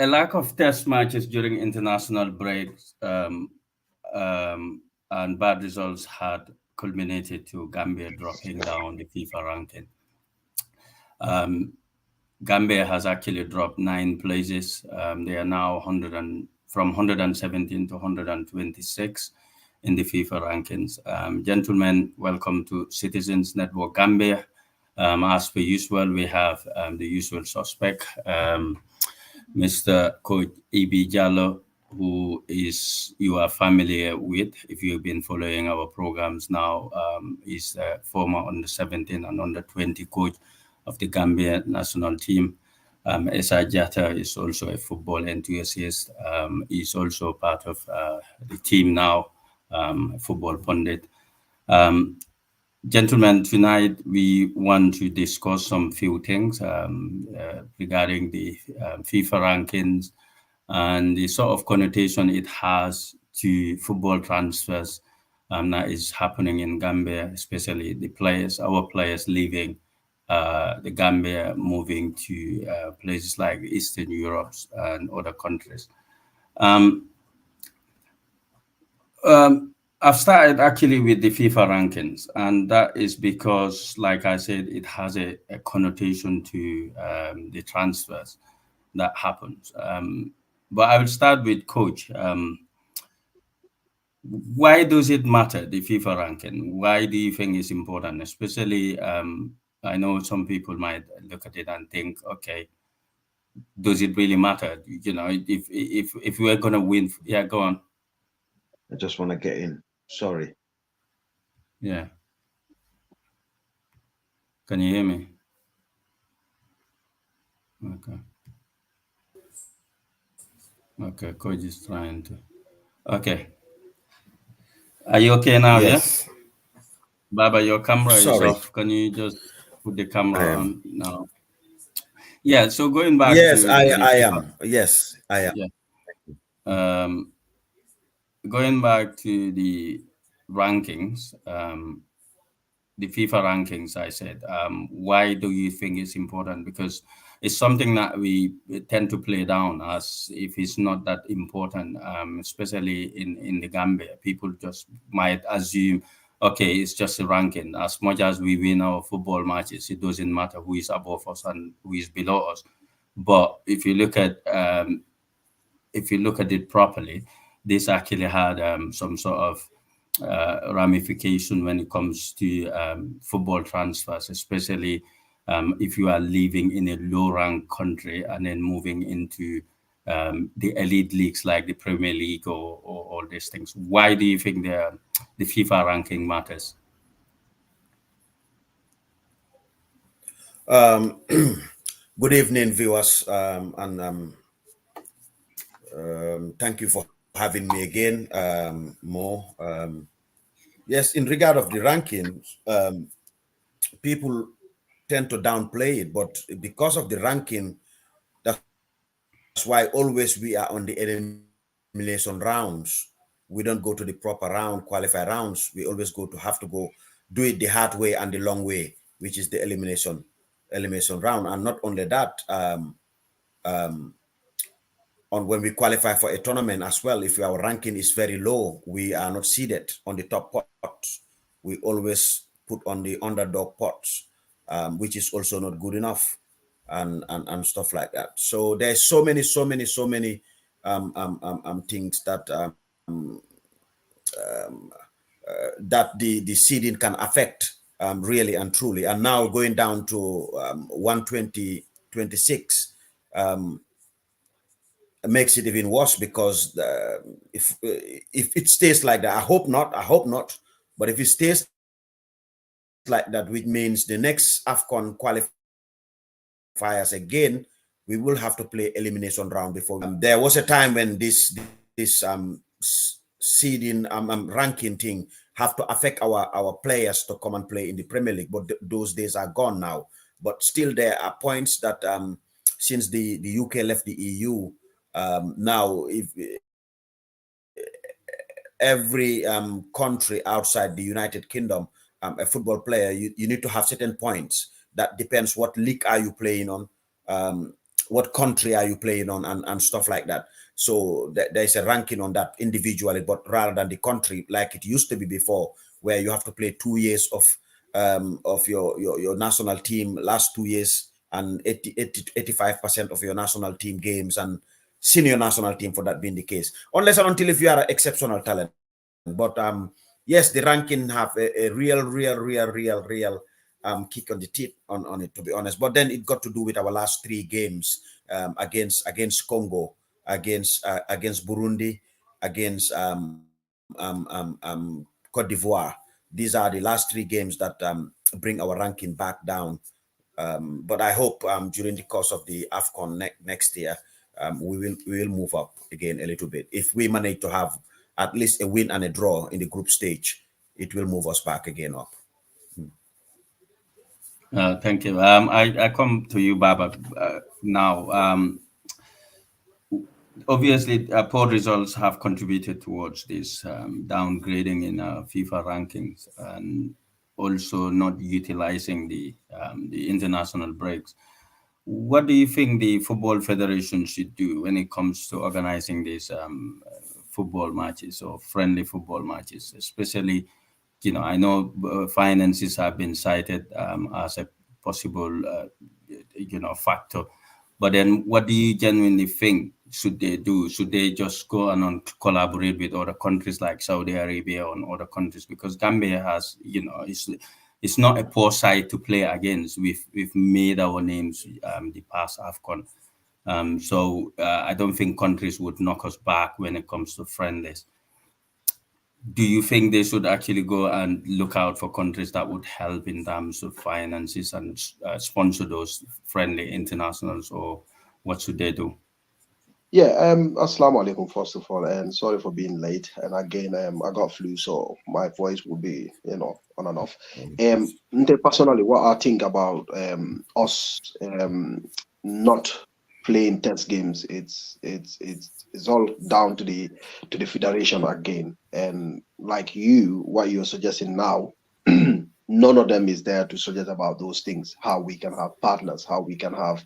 a lack of test matches during international breaks and bad results had culminated to Gambia dropping down the FIFA ranking. Um, Gambia has actually dropped 9 places. They are now from 117 to 126 in the FIFA rankings. Gentlemen, welcome to Citizens Network Gambia. As per usual, we have the usual suspect, Mr. Coach E.B. Jallo, who is you are familiar with if you've been following our programs now. He's the former under 17 and under 20 coach of the Gambia national team. Esa Jata is also a football enthusiast. He's also part of the team now, football pundit. Gentlemen, tonight we want to discuss some few things regarding the FIFA rankings and the sort of connotation it has to football transfers that is happening in Gambia, especially our players leaving the Gambia, moving to places like Eastern Europe and other countries. I've started actually with the FIFA rankings, and that is because, like I said, it has a connotation to the transfers that happens. But I will start with Coach. Why does it matter, the FIFA ranking? Why do you think it's important? Especially, I know some people might look at it and think, okay, does it really matter? You know, if we're going to win, yeah, go on. I just want to get in. Sorry. Yeah. Can you hear me? Okay. Okay, Coach is trying to. Okay. Are you okay now? Yes. Yeah. Baba, your camera is Sorry. off. Can you just put the camera I am. on now? Yeah. So going back Yes, to the I FIFA, am. Yes, I am. yeah. Um, Going back to the rankings, the FIFA rankings, I said, why do you think it's important? Because it's something that we tend to play down as if it's not that important, especially in the Gambia. People just might assume, okay, it's just a ranking. As much as we win our football matches, it doesn't matter who is above us and who is below us. But if you look at it properly, this actually had some sort of ramification when it comes to football transfers, especially if you are living in a low-ranked country and then moving into the elite leagues like the Premier League or all these things. Why do you think the FIFA ranking matters? Good evening, viewers, and thank you for having me again, Mo. Yes, in regard of the rankings, people tend to downplay it, but because of the ranking, that's why always we are on the elimination rounds. We don't go to the proper round, qualify rounds. We always have to go do it the hard way and the long way, which is the elimination round. And not only that, on when we qualify for a tournament as well, if our ranking is very low, we are not seeded on the top pots. We always put on the underdog pots, which is also not good enough, and stuff like that. So there's so many things that the seeding can affect, really and truly. And now going down to 126. Makes it even worse, because if it stays like that, I hope not, but if it stays like that, which means the next AFCON qualifiers again, we will have to play elimination round before. There was a time when this seeding ranking thing have to affect our players to come and play in the Premier League, but those days are gone now. But still, there are points that since the UK left the EU, now if every country outside the United Kingdom, a football player, you need to have certain points. That depends what league are you playing on, what country are you playing on, and stuff like that. So there's a ranking on that individually, but rather than the country like it used to be before, where you have to play 2 years of your national team, last 2 years, and 85% of your national team games, and senior national team for that being the case, unless and until if you are an exceptional talent. But yes, the ranking have a real kick on the teeth on it, to be honest. But then it got to do with our last 3 games, against Congo, against Burundi, against Cote d'Ivoire. These are the last 3 games that bring our ranking back down. But I hope during the course of the AFCON next year, we will move up again a little bit. If we manage to have at least a win and a draw in the group stage, it will move us back again up. Thank you. I come to you, Baba, now. Obviously, poor results have contributed towards this downgrading in FIFA rankings, and also not utilizing the international breaks. What do you think the Football Federation should do when it comes to organizing these football matches or friendly football matches, especially, I know finances have been cited as a possible, factor. But then what do you genuinely think should they do? Should they just go and collaborate with other countries like Saudi Arabia and other countries? Because Gambia has, it's not a poor side to play against. We've made our names the past AFCON. So I don't think countries would knock us back when it comes to friendlies. Do you think they should actually go and look out for countries that would help in terms of finances and sponsor those friendly internationals, or what should they do? Yeah, assalamu alaikum first of all, and sorry for being late. And again, I got flu, so my voice will be, on and off. Personally, what I think about us not playing test games, it's all down to the federation again. And like what you're suggesting now, none of them is there to suggest about those things, how we can have partners, how we can have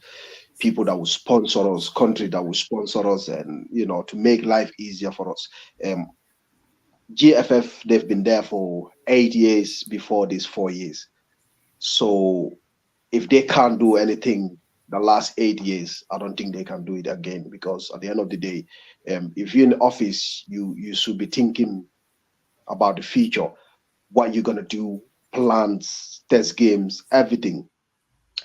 people that will sponsor us, country that will sponsor us, and to make life easier for us. GFF, they've been there for 8 years before these 4 years. So if they can't do anything the last 8 years, I don't think they can do it again, because at the end of the day, if you're in the office, you should be thinking about the future, what you're gonna do, plans, test games, everything.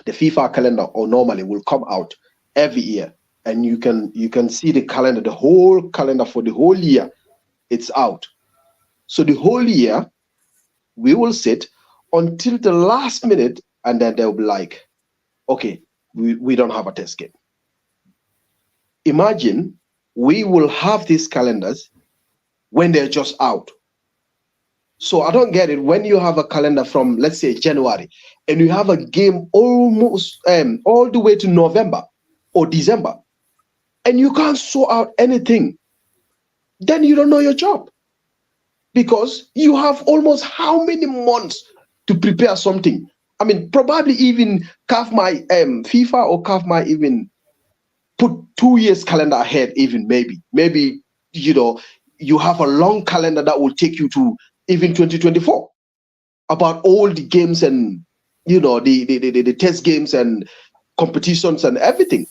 The FIFA calendar normally will come out every year, and you can see the calendar, the whole calendar for the whole year. It's out. So the whole year we will sit until the last minute, and then they'll be like, okay, we don't have a test game. Imagine we will have these calendars when they're just out. So I don't get it. When you have a calendar from, let's say, January, and you have a game almost all the way to November or December, and you can't sort out anything, then you don't know your job, because you have almost how many months to prepare something. I mean, probably even CAF might FIFA or CAF might even put 2 years calendar ahead, even maybe you have a long calendar that will take you to even 2024 about all the games and the test games and competitions and everything.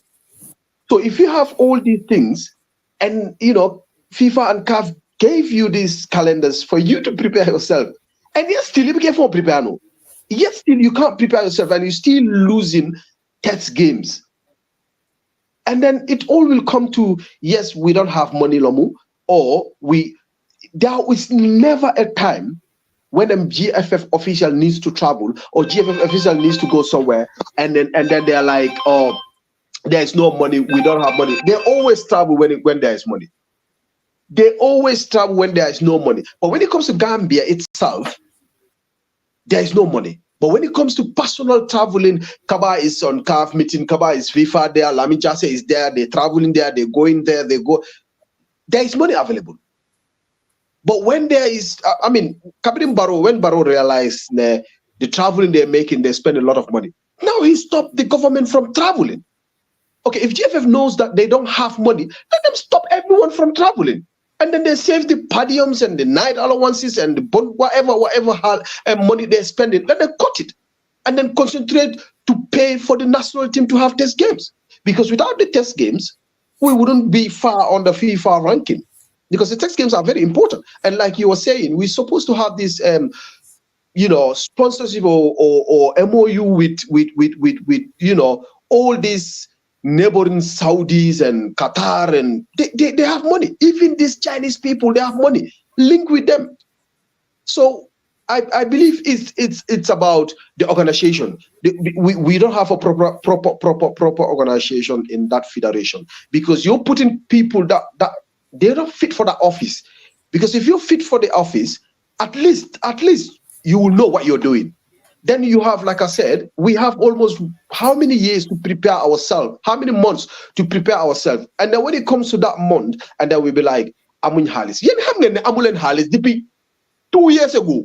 So if you have all these things, and FIFA and CAF gave you these calendars for you to prepare yourself, and yet still you can't prepare no. Yet still you can't prepare yourself, and you're still losing test games. And then it all will come to, yes, we don't have money, Lomu, or there is never a time when a GFF official needs to travel or GFF official needs to go somewhere, and then they're like, oh, there's no money, we don't have money. They always travel when there is money. They always travel when there is no money. But when it comes to Gambia itself, there is no money. But when it comes to personal traveling, Kaba is on CAF meeting, Kaba is FIFA there, Lami Jase is there, they're traveling there, they're going there, there is money available. But when there is, Kabrim Barrow, when Barrow realized the traveling they're making, they spend a lot of money. Now he stopped the government from traveling. Okay, if GFF knows that they don't have money, let them stop everyone from traveling. And then they save the podiums and the night allowances and the whatever money they're spending. Let them cut it and then concentrate to pay for the national team to have test games. Because without the test games, we wouldn't be far on the FIFA ranking. Because the test games are very important. And like you were saying, we're supposed to have this sponsorship or MOU with all these neighboring Saudis and Qatar, and they have money. Even these Chinese people, they have money. Link with them. So I believe it's about the organization. We don't have a proper organization in that federation, because you're putting people that they're not fit for that office. Because if you're fit for the office, at least you will know what you're doing. Then you have, like I said, we have almost how many years to prepare ourselves, how many months to prepare ourselves. And then when it comes to that month, and then we'll be like, Amun Halis. Yen hamgen Amulen Halis dipi 2 years ago.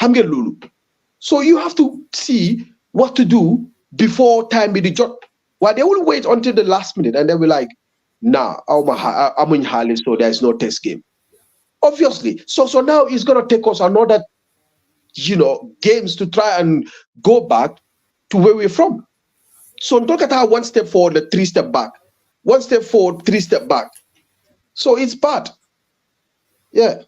Hamgen Lulu. So you have to see what to do before time be the job. Well, they will wait until the last minute and they'll be like, nah, Amun Halis, so there's no test game. Obviously. So now it's gonna take us another games to try and go back to where we're from. So look at how 1 step forward, 3 step back. 1 step forward, 3 step back. So it's bad. Yeah.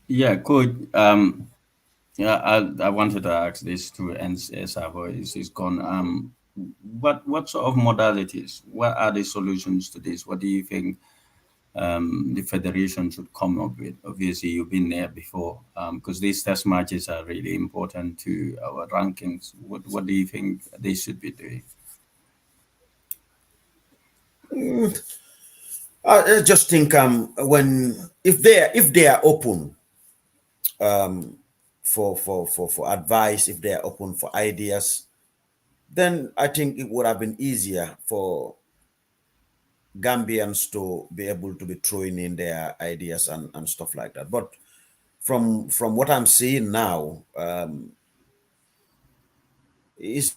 Yeah, good. Yeah, I wanted to ask this to Savo is gone. What sort of modalities? What are the solutions to this? What do you think the federation should come up with? Obviously, you've been there before, because these test matches are really important to our rankings. What do you think they should be doing? I just think if they are open for advice, if they are open for ideas, then I think it would have been easier for Gambians to be able to be throwing in their ideas and stuff like that. But from what I'm seeing now, it's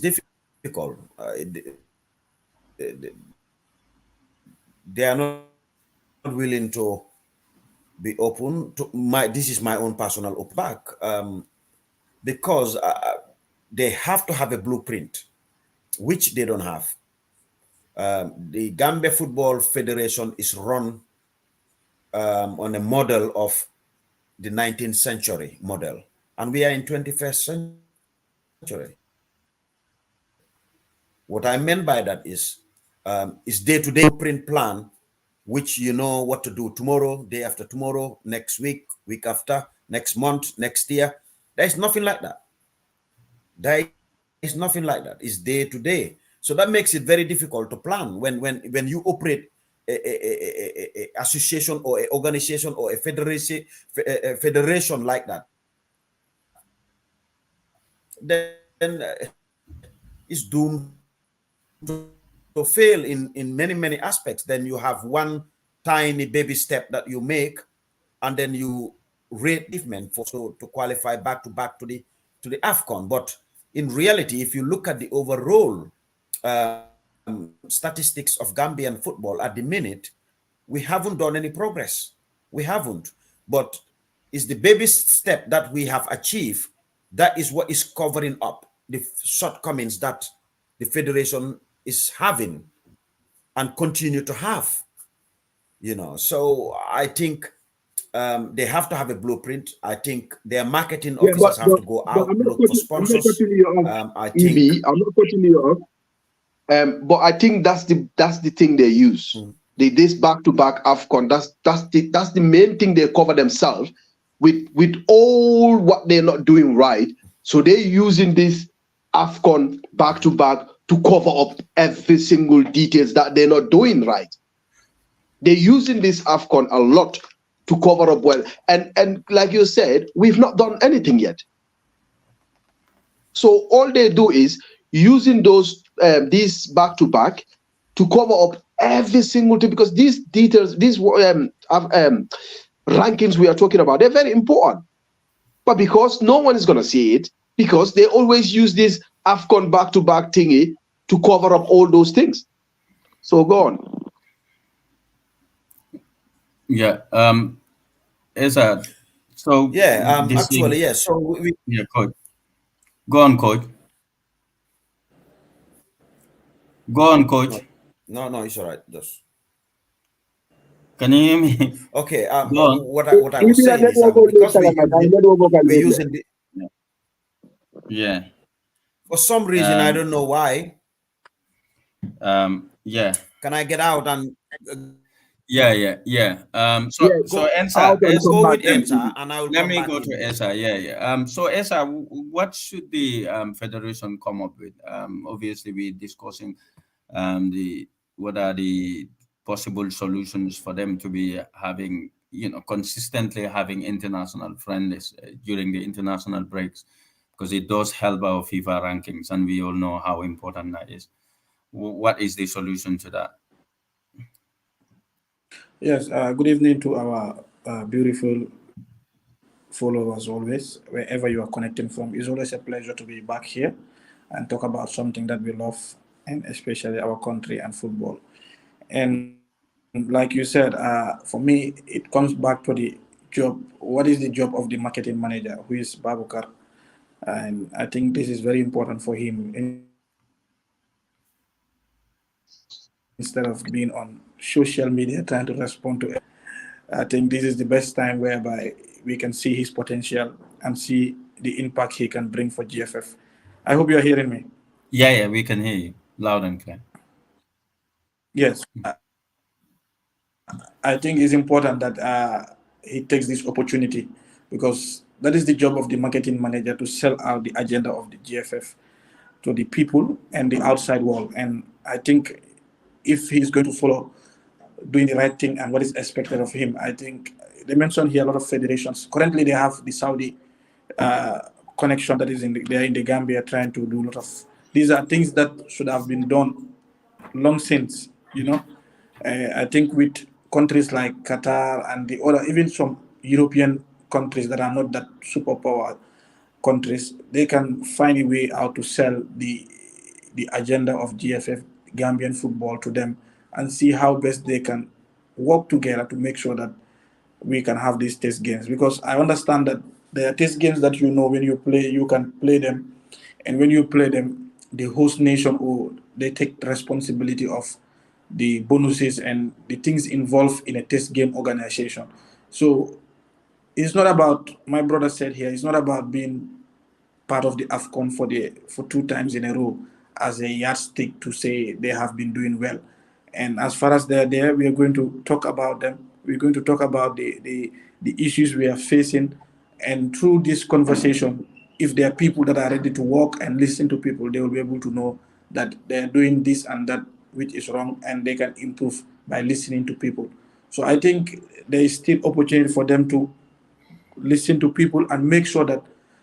difficult. They are not willing to be open to this is my own personal back, because they have to have a blueprint, which they don't have. The Gambia Football Federation is run on a model of the 19th century model, and we are in 21st century. What I meant by that is day-to-day print plan, which you know what to do tomorrow, day after tomorrow, next week, week after, next month, next year. There is nothing like that. There is nothing like that. It's day-to-day. So that makes it very difficult to plan when you operate a association or an organization or a federation like that. Then it's doomed to fail in many aspects. Then you have one tiny baby step that you make, and then you rate achievement to qualify back to the AFCON. But in reality, if you look at the overall statistics of Gambian football at the minute, we haven't done any progress. We haven't. But it's the baby step that we have achieved that is what is covering up the shortcomings that the federation is having and continue to have. So I think they have to have a blueprint. I think their marketing officers have to go out, look for sponsors. I think I'm not putting you off. But I think that's the thing they use. This back-to-back AFCON. That's the main thing they cover themselves with all what they're not doing right. So they're using this AFCON back-to-back to cover up every single details that they're not doing right. They're using this AFCON a lot to cover up well. And like you said, we've not done anything yet. So all they do is using these back-to-back to cover up every single thing, because these details, these rankings we are talking about, they're very important. But because no one is going to see it, because they always use this AFCON back-to-back thingy to cover up all those things. So go on. Yeah. Esa, so Yeah, this actually, thing, yeah. So yeah, coach. Go on, coach. Go on, coach. no, no, it's all right. Just Can you hear me? okay. Go on. What I was saying is because we're using the, Yeah. for some reason I Um, don't know why. yeah. Can I get out and Yeah. Yeah, So go Ensa, and come go back with in. enter, and I will let come me back go to in. Esa. Yeah. So Esa, what should the federation come up with? Obviously, we're discussing the what are the possible solutions for them to be having, consistently having international friendlies during the international breaks, because it does help our FIFA rankings, and we all know how important that is. What is the solution to that? Yes, good evening to our beautiful followers always, wherever you are connecting from. It's always a pleasure to be back here and talk about something that we love, and especially our country and football. And like you said, for me, it comes back to the job. What is the job of the marketing manager, who is Babukar? And I think this is very important for him instead of being on social media trying to respond to everything. I think this is the best time whereby we can see his potential and see the impact he can bring for GFF. I hope you are hearing me. Yeah, we can hear you loud and clear. Yes, I think it's important that he takes this opportunity because that is the job of the marketing manager to sell out the agenda of the GFF to the people and the outside world. And I think if he's going to follow doing the right thing and what is expected of him, I think they mentioned here a lot of federations. Currently, they have the Saudi connection that is they are in the Gambia trying to do a lot of. These are things that should have been done long since, you know. I think with countries like Qatar and the other, even some European countries that are not that superpower countries, they can find a way how to sell the agenda of GFF Gambian football to them and see how best they can work together to make sure that we can have these test games. Because I understand that there are test games that when you play, you can play them, and when you play them, the host nation or they take responsibility of the bonuses and the things involved in a test game organization. So it's not about, my brother said here, it's not about being part of the AFCON for 2 times in a row as a yardstick to say they have been doing well. And as far as they're there, we are going to talk about them. We're going to talk about the issues we are facing. And through this conversation, if there are people that are ready to walk and listen to people, they will be able to know that they're doing this and that which is wrong, and they can improve by listening to people. So I think there is still opportunity for them to listen to people and make sure that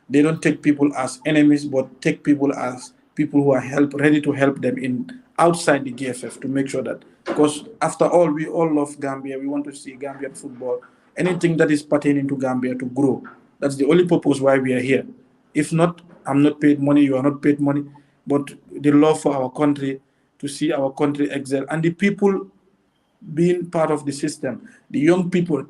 they don't take people as enemies, but take people as people who are ready to help them in outside the GFF to make sure that, because after all, we all love Gambia. We want to see Gambian football, anything that is pertaining to Gambia to grow. That's the only purpose why we are here. If not, I'm not paid money, you are not paid money, but the love for our country, to see our country excel, and the people being part of the system, the young people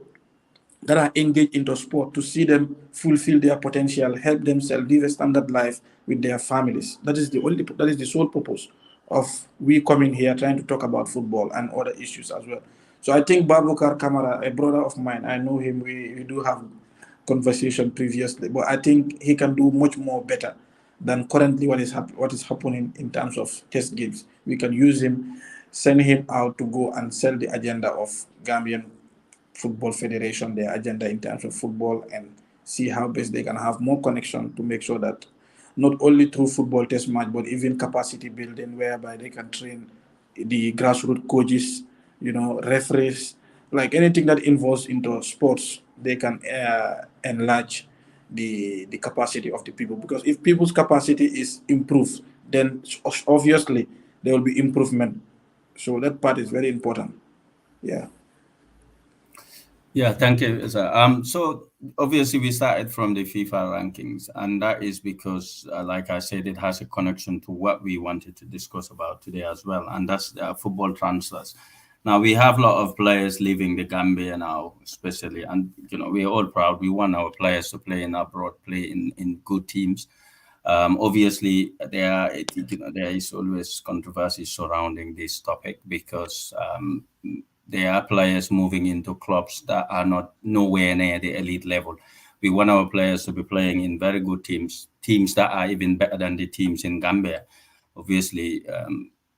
that are engaged into sport, to see them fulfill their potential, help themselves live a standard life with their families. That is the sole purpose of we coming here trying to talk about football and other issues as well. So I think Babukar Kamara, a brother of mine, I know him. We do have conversation previously, but I think he can do much more better than currently what is happening in terms of test games. We can use him, send him out to go and sell the agenda of Gambian Football Federation, their agenda in terms of football, and see how best they can have more connection to make sure that not only through football test match, but even capacity building, whereby they can train the grassroots coaches, referees, like anything that involves into sports, they can enlarge the capacity of the people. Because if people's capacity is improved, then obviously there will be improvement. So that part is very important. Yeah. Yeah, thank you, sir. So obviously we started from the FIFA rankings, and that is because, like I said, it has a connection to what we wanted to discuss about today as well, and that's football transfers. Now we have a lot of players leaving the Gambia now, especially, and we're all proud. We want our players to play in abroad, play in good teams. Obviously, there is always controversy surrounding this topic because there are players moving into clubs that are not nowhere near the elite level. We want our players to be playing in very good teams, teams that are even better than the teams in Gambia. Obviously,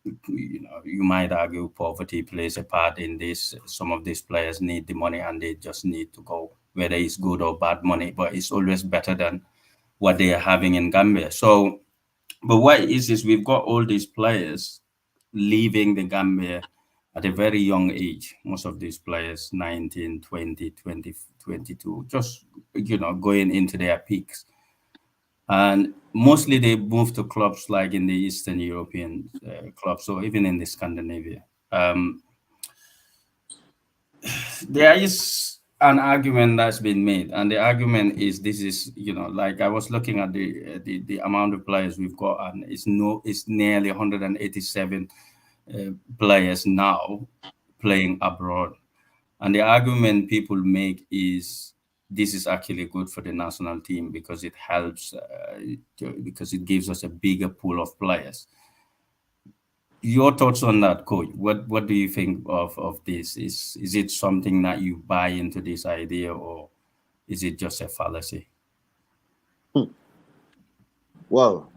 you might argue poverty plays a part in this. Some of these players need the money and they just need to go, whether it's good or bad money, but it's always better than what they are having in Gambia. So, but what it is we've got all these players leaving the Gambia at a very young age. Most of these players, 19, 20, 20, 22, just, going into their peaks. And mostly they move to clubs like in the Eastern European clubs, or even in the Scandinavia. There is an argument that's been made, and the argument is this is, like I was looking at the amount of players we've got, and it's nearly 187 players now playing abroad. And the argument people make is this is actually good for the national team because it helps, because it gives us a bigger pool of players. Your thoughts on that, coach? What do you think of this? Is it something that you buy into this idea, or is it just a fallacy? Well,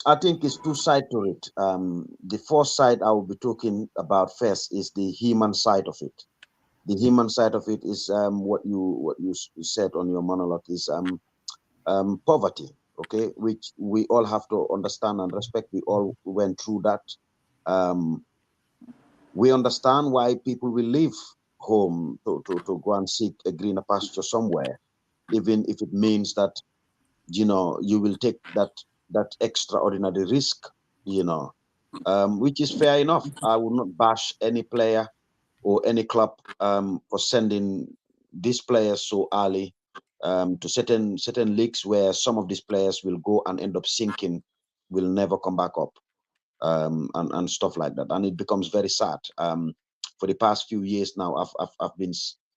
I think it's two sides to it. The first side I will be talking about first is the human side of it. The human side of it is what you said on your monologue is poverty, okay, which we all have to understand and respect. We all went through that. We understand why people will leave home to go and seek a greener pasture somewhere, even if it means that you will take that extraordinary risk, which is fair enough. I will not bash any player or any club for sending these players so early to certain leagues where some of these players will go and end up sinking, will never come back up, and stuff like that. And it becomes very sad. For the past few years now, I've been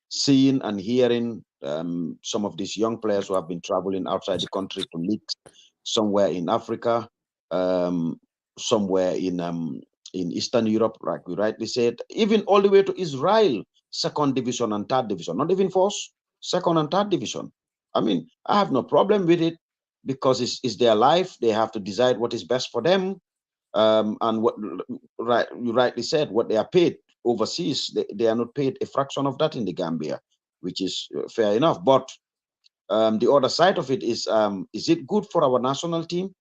seeing and hearing some of these young players who have been traveling outside the country to leagues somewhere in Africa, somewhere in Eastern Europe, like we rightly said, even all the way to Israel, second division and third division, not even first, second and third division. I mean, I have no problem with it because it's their life. They have to decide what is best for them. And what you rightly said, what they are paid overseas, they are not paid a fraction of that in the Gambia, which is fair enough. But the other side of it is it good for our national team?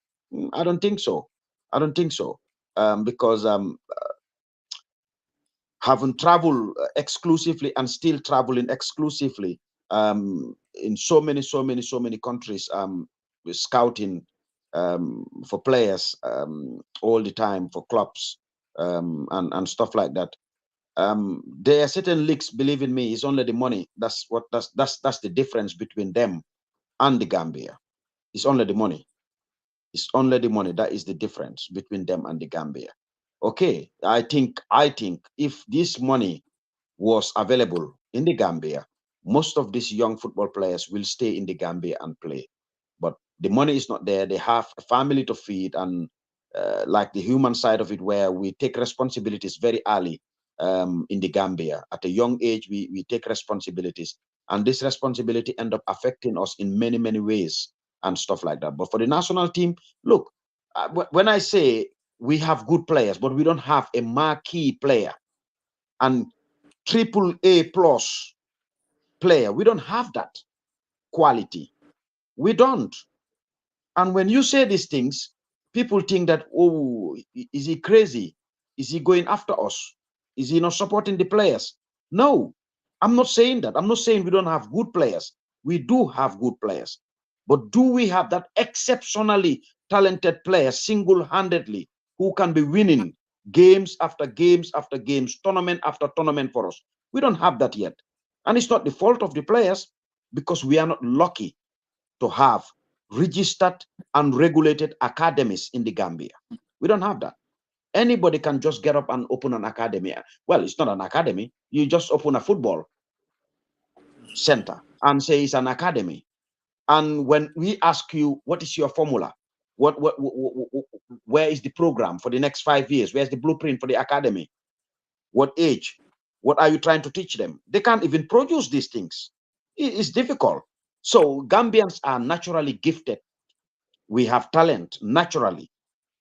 I don't think so. I don't think so. Because having traveled exclusively and still traveling exclusively in so many countries, scouting for players all the time for clubs and stuff like that. There are certain leagues, believe in me, it's only the money. That's the difference between them and the Gambia. It's only the money. It's only the money. That is the difference between them and the Gambia. Okay, I think if this money was available in the Gambia, most of these young football players will stay in the Gambia and play. But the money is not there. They have a family to feed, and like the human side of it, where we take responsibilities very early in the Gambia. At a young age, we take responsibilities, and this responsibility end up affecting us in many ways and stuff like that. But for the national team, look, when I say we have good players, but we don't have a marquee player and triple A plus player, we don't have that quality. We don't. And when you say these things, people think that, oh, is he crazy? Is he going after us? Is he not supporting the players? No, I'm not saying that. I'm not saying we don't have good players. We do have good players. But do we have that exceptionally talented player single-handedly who can be winning games after games after games, tournament after tournament for us? We don't have that yet. And it's not the fault of the players, because we are not lucky to have registered and regulated academies in the Gambia. We don't have that. Anybody can just get up and open an academy. Well, it's not an academy. You just open a football center and say it's an academy. And when we ask you, what is your formula? Where is the program for the next 5 years? Where's the blueprint for the academy? What age? What are you trying to teach them? They can't even produce these things. It's difficult. So Gambians are naturally gifted. We have talent naturally,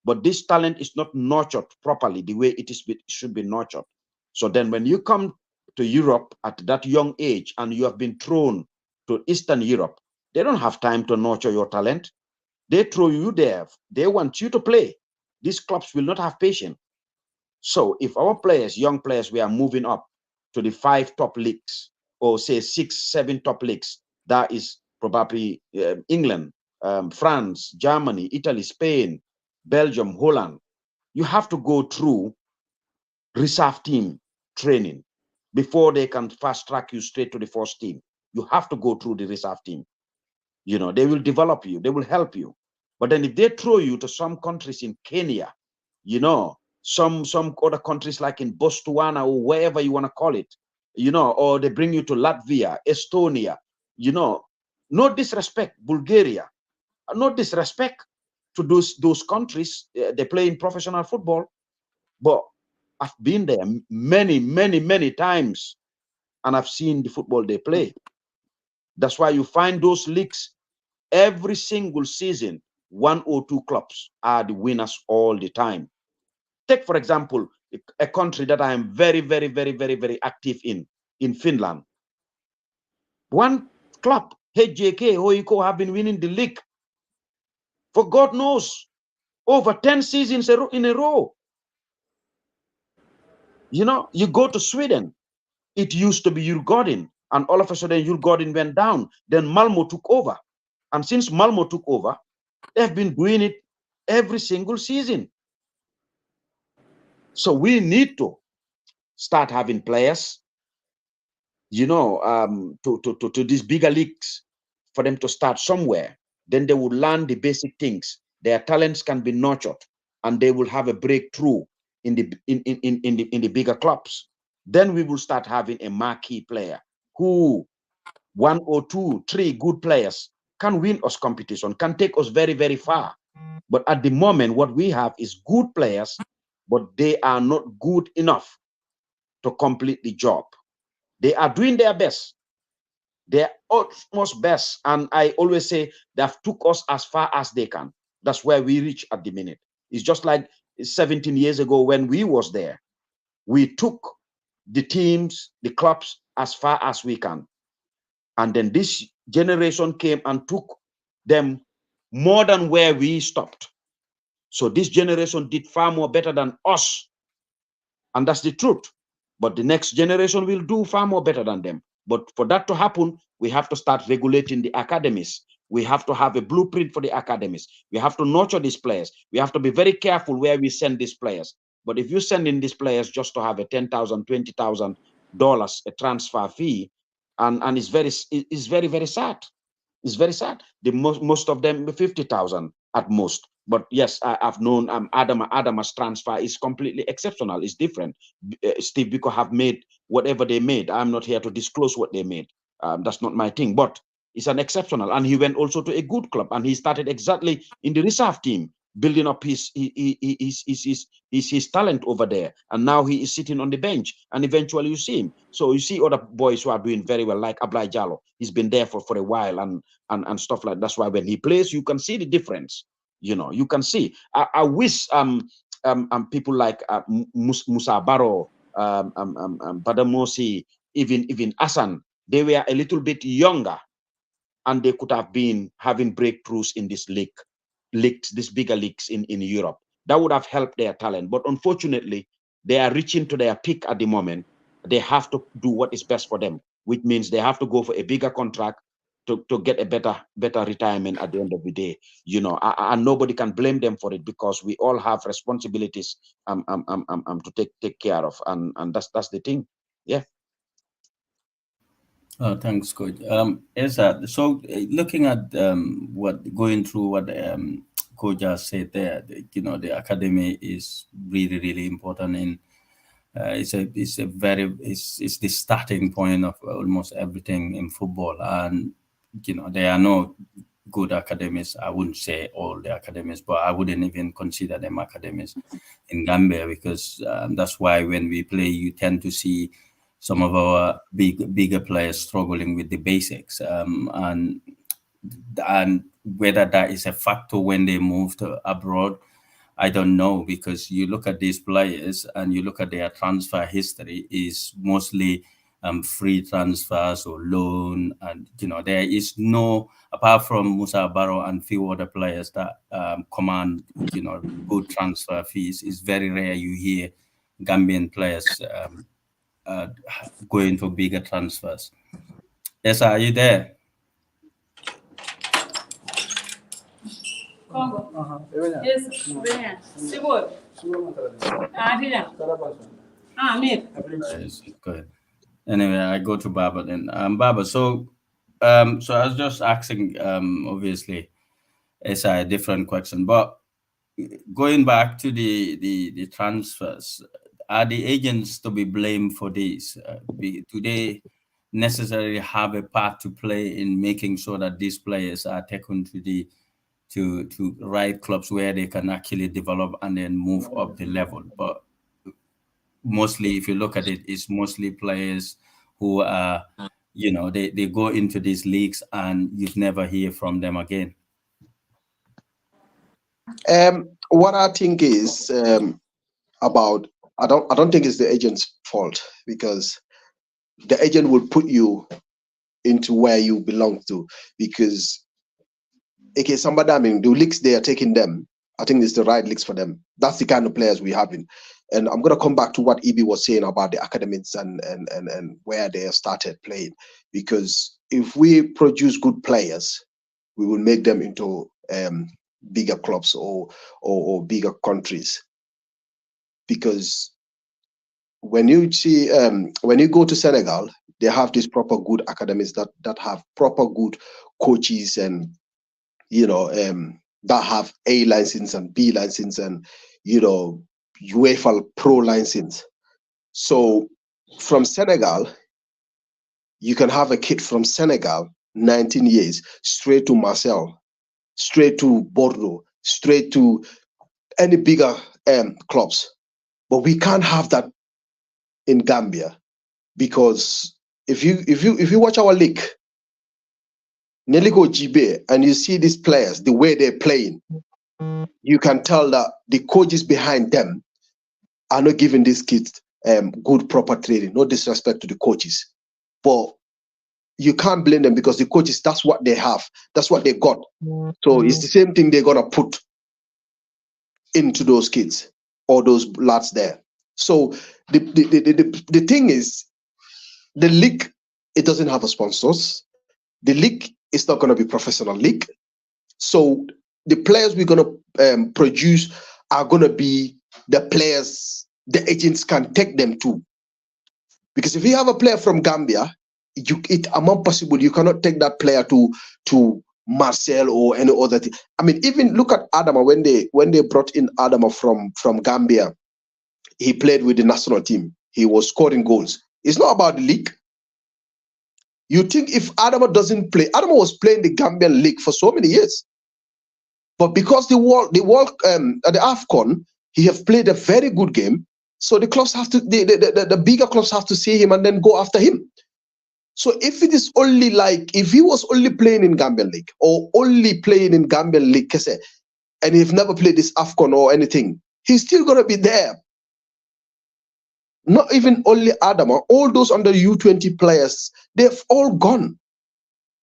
but this talent is not nurtured properly the way it should be nurtured. So then when you come to Europe at that young age and you have been thrown to Eastern Europe, they don't have time to nurture your talent. They throw you there. They want you to play. These clubs will not have patience. So if our players, young players, we are moving up to the 5 top leagues, or say 6, 7 top leagues, that is probably England, France, Germany, Italy, Spain, Belgium, Holland, you have to go through reserve team training before they can fast track you straight to the first team. You have to go through the reserve team. You know, they will develop you, they will help you. But then if they throw you to some countries in Kenya, you know, some other countries like in Botswana or wherever you want to call it, you know, or they bring you to Latvia, Estonia, you know, no disrespect, Bulgaria, no disrespect to those countries. They play in professional football, but I've been there many times, and I've seen the football they play. That's why you find those leagues every single season, 1 or 2 clubs are the winners all the time. Take, for example, a country that I am very active in Finland. One club, HJK, Hoiko, have been winning the league for God knows over 10 seasons in a row. You know, you go to Sweden, it used to be Djurgården, and all of a sudden Djurgården went down. Then Malmo took over. And since Malmo took over, they've been doing it every single season. So we need to start having players, you know, to these bigger leagues, for them to start somewhere. Then they will learn the basic things. Their talents can be nurtured, and they will have a breakthrough in the bigger clubs. Then we will start having a marquee player who 1 or 2, 3 good players can win us competition, can take us very far. But at the moment, what we have is good players, but they are not good enough to complete the job. They are doing their best, their utmost best, and I always say they've took us as far as they can. That's where we reach at the minute. It's just like 17 years ago when we was there. We took the teams, the clubs, as far as we can. And then this generation came and took them more than where we stopped. So this generation did far more better than us. And that's the truth. But the next generation will do far more better than them. But for that to happen, we have to start regulating the academies. We have to have a blueprint for the academies. We have to nurture these players. We have to be very careful where we send these players. But if you send in these players just to have a $10,000, $20,000 a transfer fee, and it's very sad. It's very sad. The most of them 50,000 at most. But yes, I've known Adama's transfer is completely exceptional. It's different. Steve Biko have made whatever they made. I'm not here to disclose what they made. That's not my thing. But it's an exceptional. And he went also to a good club, and he started exactly in the reserve team, building up his talent over there. And now he is sitting on the bench, and eventually you see him. So you see other boys who are doing very well, like Ablai Jallo. He's been there for a while and stuff like that. That's why when he plays, you can see the difference. You know, you can see. I wish people like Musa Barrow, Badamosi, even Asan, they were a little bit younger, and they could have been having breakthroughs in this leagues, these bigger leagues in Europe. That would have helped their talent. But unfortunately, they are reaching to their peak at the moment. They have to do what is best for them, which means they have to go for a bigger contract to get a better retirement at the end of the day. You know, and nobody can blame them for it, because we all have responsibilities to take care of, and that's the thing. Yeah. Oh, thanks, Coach. So looking at going through what Coach has said there, the academy is really, really important in. It's the starting point of almost everything in football, and there are no good academies. I wouldn't say all the academies, but I wouldn't even consider them academies in Gambia, because that's why when we play, you tend to see some of our bigger players struggling with the basics, and whether that is a factor when they move to abroad, I don't know, because you look at these players and you look at their transfer history is mostly free transfers or loan, and there is no, apart from Musa Barrow and few other players that command good transfer fees. It's very rare you hear Gambian players uh, going for bigger transfers. Yes, are you there? Congo. Yes, Brian. Sibol. Adila. Amir. Yes, good. Anyway, I go to Baba then. Baba, so I was just asking, obviously, it's a different question, but going back to the transfers, are the agents to be blamed for this? Do they necessarily have a part to play in making sure that these players are taken to the to right clubs where they can actually develop and then move up the level? But mostly, if you look at it, it's mostly players who are, they go into these leagues and you've never hear from them again. What I think is about I don't think it's the agent's fault, because the agent will put you into where you belong to, because okay, somebody, I mean, the leagues they are taking them, I think it's the right leagues for them. That's the kind of players we have in. And I'm gonna come back to what EB was saying about the academies and where they have started playing. Because if we produce good players, we will make them into bigger clubs or bigger countries. Because when you see when you go to Senegal, they have these proper good academies that have proper good coaches, and that have A license and B license and UEFA Pro license. So from Senegal, you can have a kid from Senegal, 19 years, straight to Marseille, straight to Bordeaux, straight to any bigger clubs. But we can't have that in Gambia, because if you watch our league, Neliko Jibe, and you see these players, the way they're playing, you can tell that the coaches behind them are not giving these kids good proper training. No disrespect to the coaches, but you can't blame them, because the coaches, that's what they have, that's what they got. So it's the same thing they're gonna put into those kids or those lads there. So the thing is, the league, it doesn't have a sponsors. The league is not going to be professional league. So the players we're going to produce are going to be the players the agents can take them to. Because if you have a player from Gambia, it among possible you cannot take that player to Marcel or any other thing. I mean, even look at Adama when they brought in Adama from Gambia. He played with the national team. He was scoring goals. It's not about the league. You think if Adama doesn't play, Adama was playing the Gambian league for so many years, but because the AFCON, he have played a very good game. So the clubs have to, the bigger clubs have to see him and then go after him. So if it is only like, if he was only playing in Gambian league or only playing in Gambian league, and he've never played this AFCON or anything, he's still gonna be there. Not even only Adama, all those under U20 players, they've all gone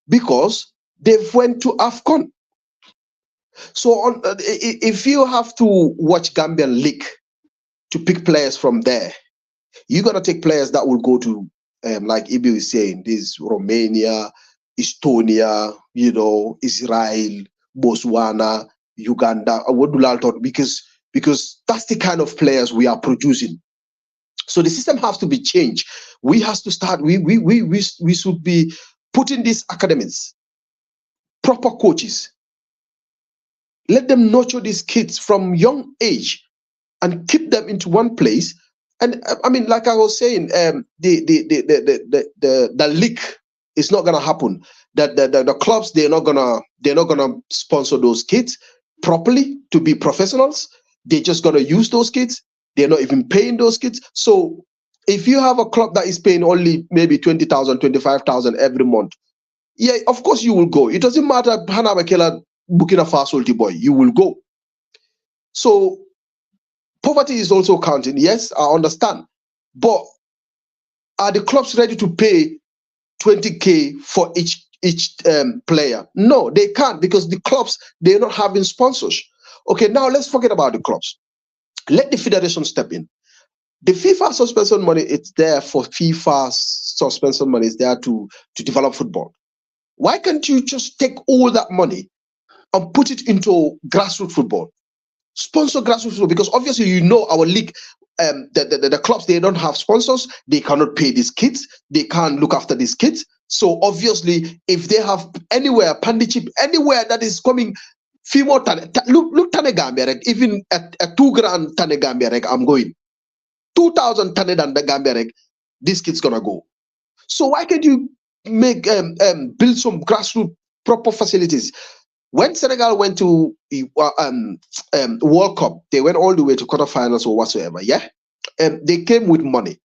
because they've went to AFCON. So if you have to watch Gambian League to pick players from there, you got to take players that will go to, like Ibi is saying, this Romania, Estonia, Israel, Botswana, Uganda, because that's the kind of players we are producing. So the system has to be changed. We has to start. We should be putting these academies, proper coaches. Let them nurture these kids from young age and keep them into one place. And I mean, like I was saying, the league is not gonna happen. That the clubs they're not gonna sponsor those kids properly to be professionals. They're just gonna use those kids. They're not even paying those kids. So if you have a club that is paying only maybe 20,000, 25,000 every month, yeah, of course you will go. It doesn't matter Hana Makela Burkina Faso boy, you will go. So poverty is also counting. Yes, I understand. But are the clubs ready to pay 20K for each player? No, they can't, because the clubs, they're not having sponsors. Okay, now let's forget about the clubs. Let the federation step in. The FIFA suspension money, it's there for FIFA suspension money, is there to develop football. Why can't you just take all that money and put it into grassroots football? Sponsor grassroots football, because obviously you know our league, the clubs, they don't have sponsors, they cannot pay these kids, they can't look after these kids. So obviously, if they have anywhere panditship, anywhere that is coming, look Tane Gambia, even at $2,000 Tane Gambia, I'm going 2,000 Tane than the Gambia, this kid's gonna go. So why can't you make build some grassroots proper facilities? When Senegal went to World Cup, they went all the way to quarterfinals or whatsoever. Yeah, they came with money.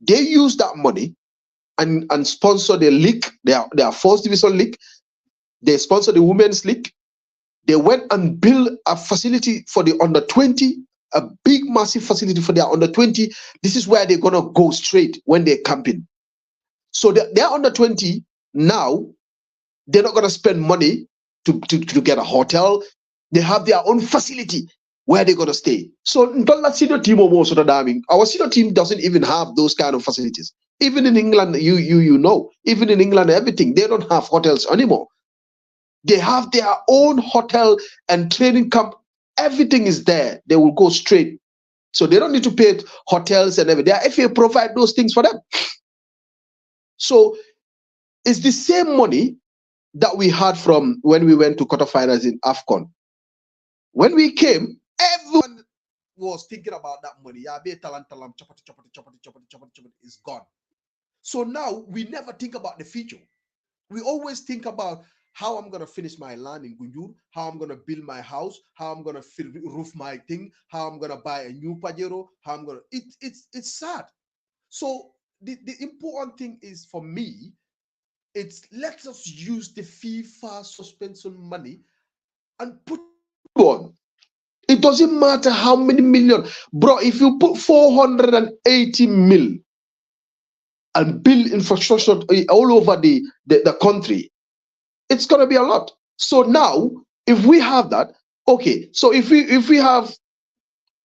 They used that money and sponsored the league, their first division league. They sponsored the women's league. They went and built a facility for the under 20, a big, massive facility for their under 20. This is where they're gonna go straight when they're camping. So they're under 20 now. They're not gonna spend money to get a hotel. They have their own facility where they're gonna stay. So our senior team doesn't even have those kind of facilities. Even in England, you know, even in England, everything, they don't have hotels anymore. They have their own hotel and training camp. Everything is there. They will go straight. So they don't need to pay hotels and everything. Their FA provide those things for them. So it's the same money that we had from when we went to quarterfinals in AFCON. When we came, everyone was thinking about that money. Is gone. So now we never think about the future. We always think about how I'm gonna finish my land in Gunjur, how I'm gonna build my house, how I'm gonna roof my thing, how I'm gonna buy a new Pajero, how I'm gonna. It's sad. So the important thing is for me, it's let us use the FIFA suspension money and put on. It doesn't matter how many million, bro. If you put 480 mil and build infrastructure all over the country, it's gonna be a lot. So now, if we have that, okay. So if we have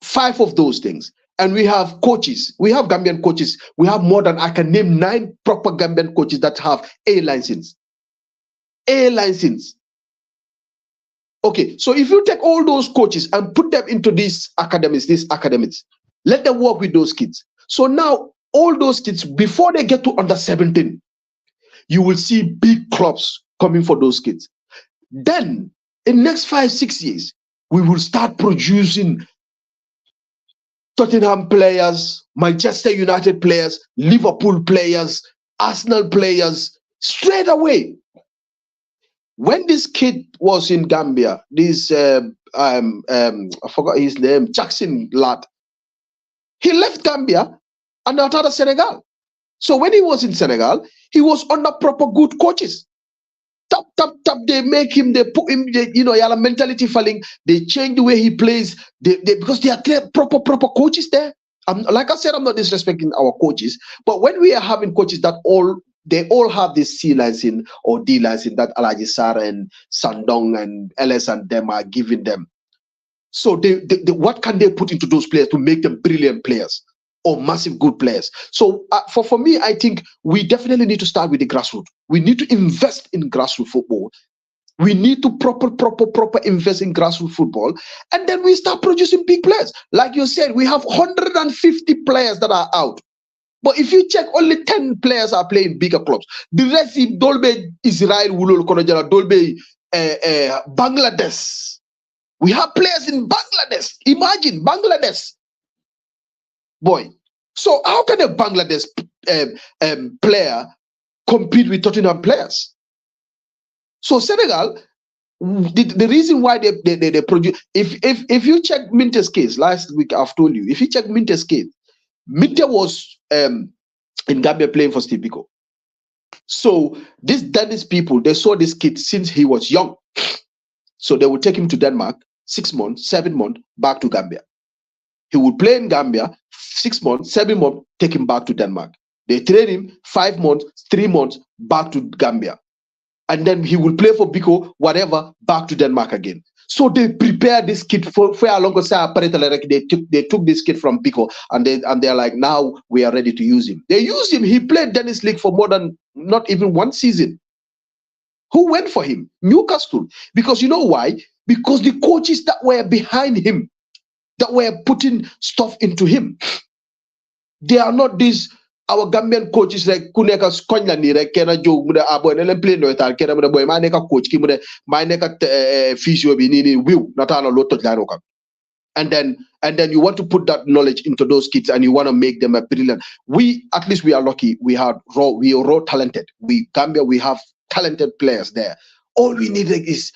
5 of those things, and we have coaches, we have Gambian coaches, we have more than, I can name 9 proper Gambian coaches that have A license. A license. Okay, so if you take all those coaches and put them into these academies, let them work with those kids. So now all those kids, before they get to under 17, you will see big clubs coming for those kids. Then in the next 5-6 years, we will start producing Tottenham players, Manchester United players, Liverpool players, Arsenal players, straight away. When this kid was in Gambia, this I forgot his name, Jackson lad, he left Gambia and started Senegal. So when he was in Senegal, he was under proper good coaches. Tap, they make him, they put him, yala mentality falling, they change the way he plays, because they are proper coaches there. Like I said, I'm not disrespecting our coaches, but when we are having coaches that they all have this C license or D license that Alaji Sara and Sandong and LS and them are giving them. So what can they put into those players to make them brilliant players or massive good players? So for me, I think we definitely need to start with the grassroots. We need to invest in grassroots football. We need to proper invest in grassroots football, and then we start producing big players. Like you said, we have 150 players that are out. But if you check, only 10 players are playing bigger clubs. The rest is Dolbe Israel, Wulol Konojala, Dolbe Bangladesh. We have players in Bangladesh. Imagine Bangladesh. Boy. So how can a Bangladesh player compete with Tottenham players? So Senegal, the reason why they produce, if you check Minter's case last week, I've told you, if you check Minter's case, Minter was in Gambia playing for Steve Biko. So these Danish people, they saw this kid since he was young. So they would take him to Denmark, 6 months, 7 months, back to Gambia. He would play in Gambia, 6 months, 7 months, take him back to Denmark. They train him 5 months, 3 months, back to Gambia. And then he will play for Biko, whatever, back to Denmark again. So they prepared this kid for a longer time. They took this kid from Biko and they're like, now we are ready to use him. They used him. He played Dennis League for more than not even 1 season. Who went for him? Newcastle. Because you know why? Because the coaches that were behind him, that were putting stuff into him, they are not these our Gambian coaches like kuneka skonya ni rek kena jog mu de abo ne len play no tal kena mu de boy ma neka coach ki mu de ma neka physio bi ni wiw natana lo toj lano kam. And then you want to put that knowledge into those kids and you want to make them a brilliant. We at least we are lucky. We are raw talented. Gambia, we have talented players there. All we need is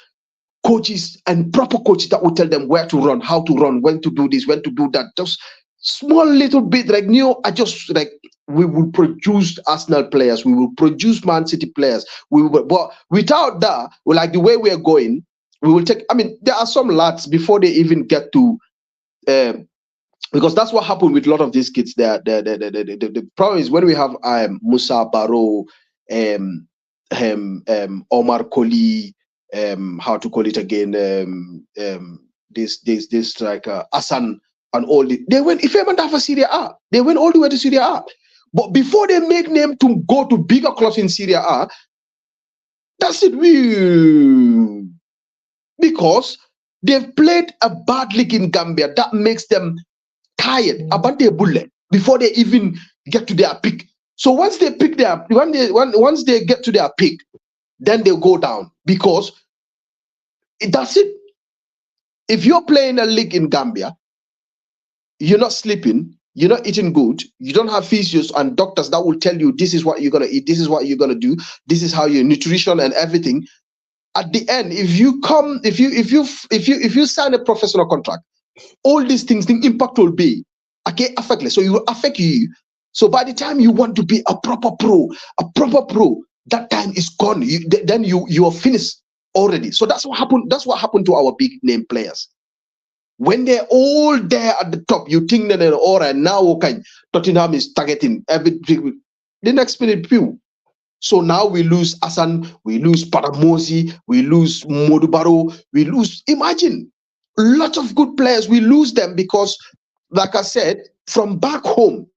coaches and proper coaches that will tell them where to run, how to run, when to do this, when to do that. Just small little bit like we will produce Arsenal players, we will produce Man City players. But without that, like the way we are going, we will take. I mean, there are some lads before they even get to, because that's what happened with a lot of these kids. The problem is when we have Musa Barrow, Omar Koli, how to call it again, this like Hassan and all the, they went, if you haven't have a Serie A, they went all the way to Serie A. But before they make name to go to bigger clubs in Serie A, that's it. Because they've played a bad league in Gambia that makes them tired about their bullet before they even get to their peak. So once they pick once they get to their peak, then they go down because that's it. If you're playing a league in Gambia, you're not sleeping, you're not eating good, you don't have physios and doctors that will tell you this is what you're gonna eat, this is what you're gonna do, this is how your nutrition and everything. At the end, if you sign a professional contract, all these things, the impact will be affectless. So it will affect you. So by the time you want to be a proper pro, that time is gone. Then you are finished already. So that's what happened. That's what happened to our big name players. When they're all there at the top, you think that they're all right now. Okay, Tottenham is targeting everything. The next minute, pew. So now we lose Hassan, we lose Paramosi, we lose Modubaro, we lose. Imagine, lots of good players. We lose them because, like I said, from back home,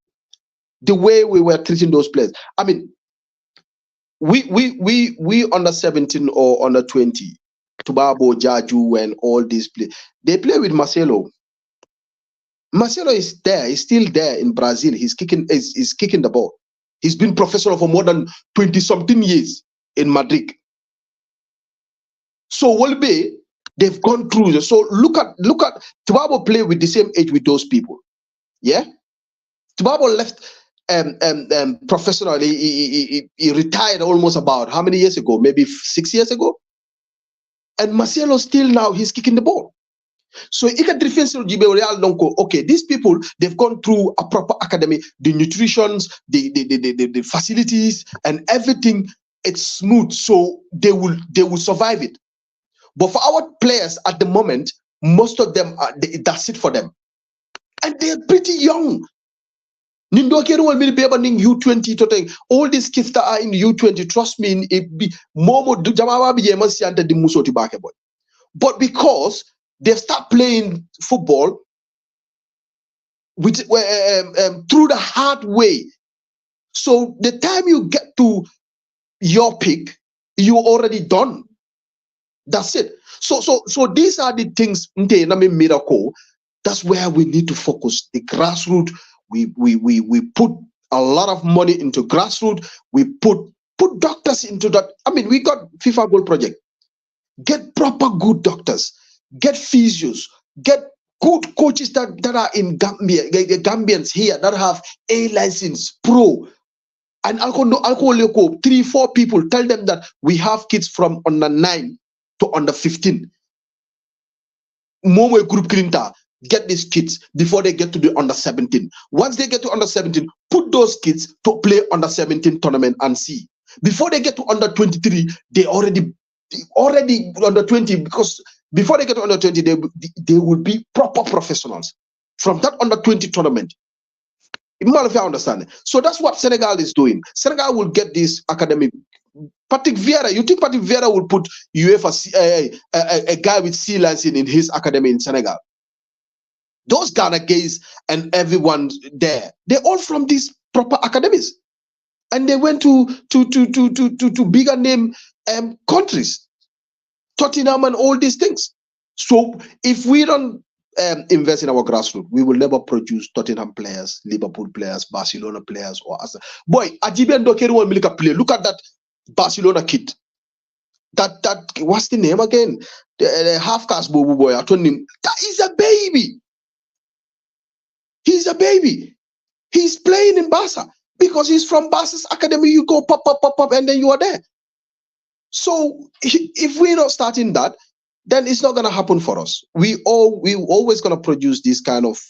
the way we were treating those players. I mean, we under 17 or under 20. Tubabo, Jaju, and all these players. They play with Marcelo. Marcelo is there. He's still there in Brazil. He's kicking the ball. He's been professional for more than 20-something years in Madrid. So Wolbe, they've gone through. So look at Tubabo play with the same age with those people. Yeah, Tubabo left professionally. He retired almost about how many years ago? Maybe 6 years ago. And Marcelo still now he's kicking the ball. So okay, these people, they've gone through a proper academy, the nutritions, the facilities and everything, it's smooth, so they will survive it. But for our players at the moment, most of them that's it for them. And they're pretty young. U20, all these kids that are in U20, trust me, but because they start playing football with through the hard way, so the time you get to your peak, you're already done. That's it. So these are the things, miracle. That's where we need to focus. The grassroots, we put a lot of money into grassroots. We put doctors into that. I mean, we got FIFA Gold Project. Get proper good doctors. Get physios. Get good coaches that are in Gambia, the Gambians here that have A license, pro. And alcohol 3-4 people. Tell them that we have kids from under 9 to under 15. More group clinta. Get these kids before they get to the under 17. Once they get to under 17, put those kids to play under 17 tournament and see. Before they get to under 23, they already under 20, because before they get to under 20, they will be proper professionals from that under 20 tournament. If you understand. So that's what Senegal is doing. Senegal will get this academy. Patrick Vieira, you think Patrick Vieira will put UEFA a guy with C license in his academy in Senegal? Those Ghana guys and everyone there, they're all from these proper academies, and they went to bigger name countries, Tottenham and all these things. So if we don't invest in our grassroots, we will never produce Tottenham players, Liverpool players, Barcelona players, or Arsenal. Boy, Ajiben Dokeri will make a play. Look at that Barcelona kid. That what's the name again? The half-caste boy. I told him that is a baby. He's a baby. He's playing in Barca because he's from Barca's academy. You go pop, and then you are there. So if we're not starting that, then it's not going to happen for us. We always going to produce this kind of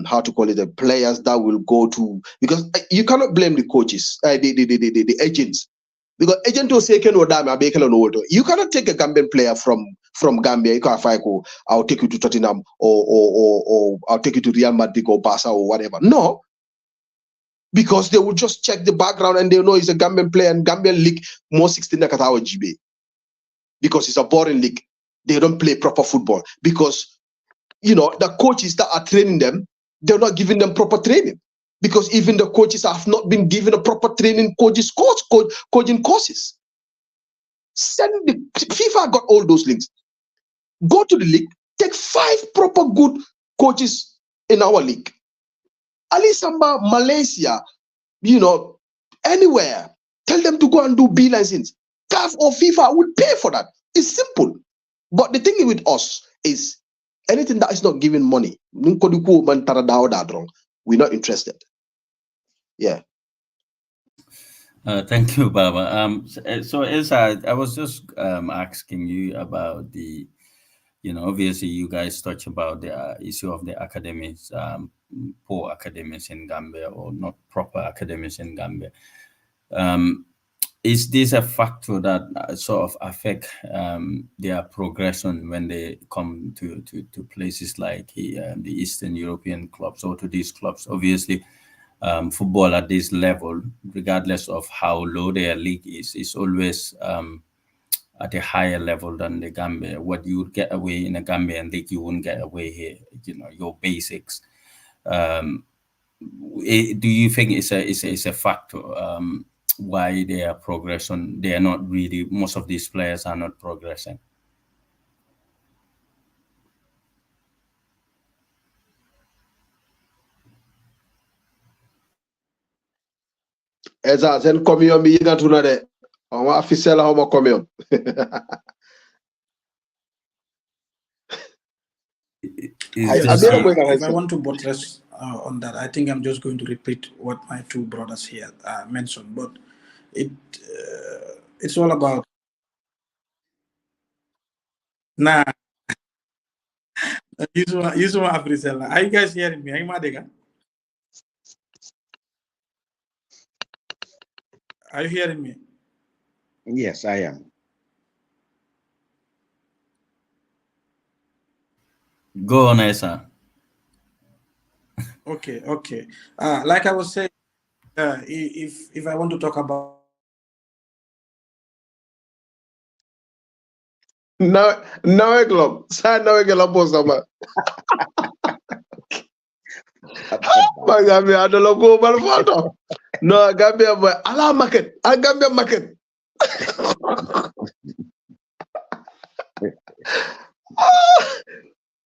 how to call it, the players that will go to, because you cannot blame the coaches, the agents, because agent will say you cannot take a Gambian player from Gambia. You can't go, I'll take you to Tottenham or I'll take you to Real Madrid or Barca or whatever. No, because they will just check the background and they know he's a Gambian player, and Gambian league more 16 GB, because it's a boring league. They don't play proper football because the coaches that are training them, they're not giving them proper training, because even the coaches have not been given a proper training coaching courses. Send the FIFA got all those links. Go to the league, take 5 proper good coaches in our league. Ali Samba, Malaysia, anywhere. Tell them to go and do B license. CAF or FIFA will pay for that. It's simple. But the thing with us is anything that is not giving money, we're not interested. Yeah. Thank you, Baba. So Esa, I was just asking you about the, obviously you guys touch about the issue of the academies, poor academies in Gambia, or not proper academies in Gambia. Is this a factor that sort of affect their progression when they come to places like the Eastern European clubs or to these clubs? Obviously, football at this level, regardless of how low their league is always at a higher level than the Gambia. What you would get away in a Gambian league, you wouldn't get away here. Your basics. Do you think it's a factor why their progression? They are not really. Most of these players are not progressing. Eza zen komiyon mi yiga tunade. Oma afisela homa komiyon. If I want to buttress on that, I think I'm just going to repeat what my 2 brothers here mentioned. But it's all about nah. Yusuf Afrisela. Are you guys hearing me? Are you hearing me? Yes, I am. Go on, Esa. Okay. Like I was saying, if I want to talk about no club, no club sama. Gambia ada logo balfoto. No Gambia boy, ala market, Gambia market.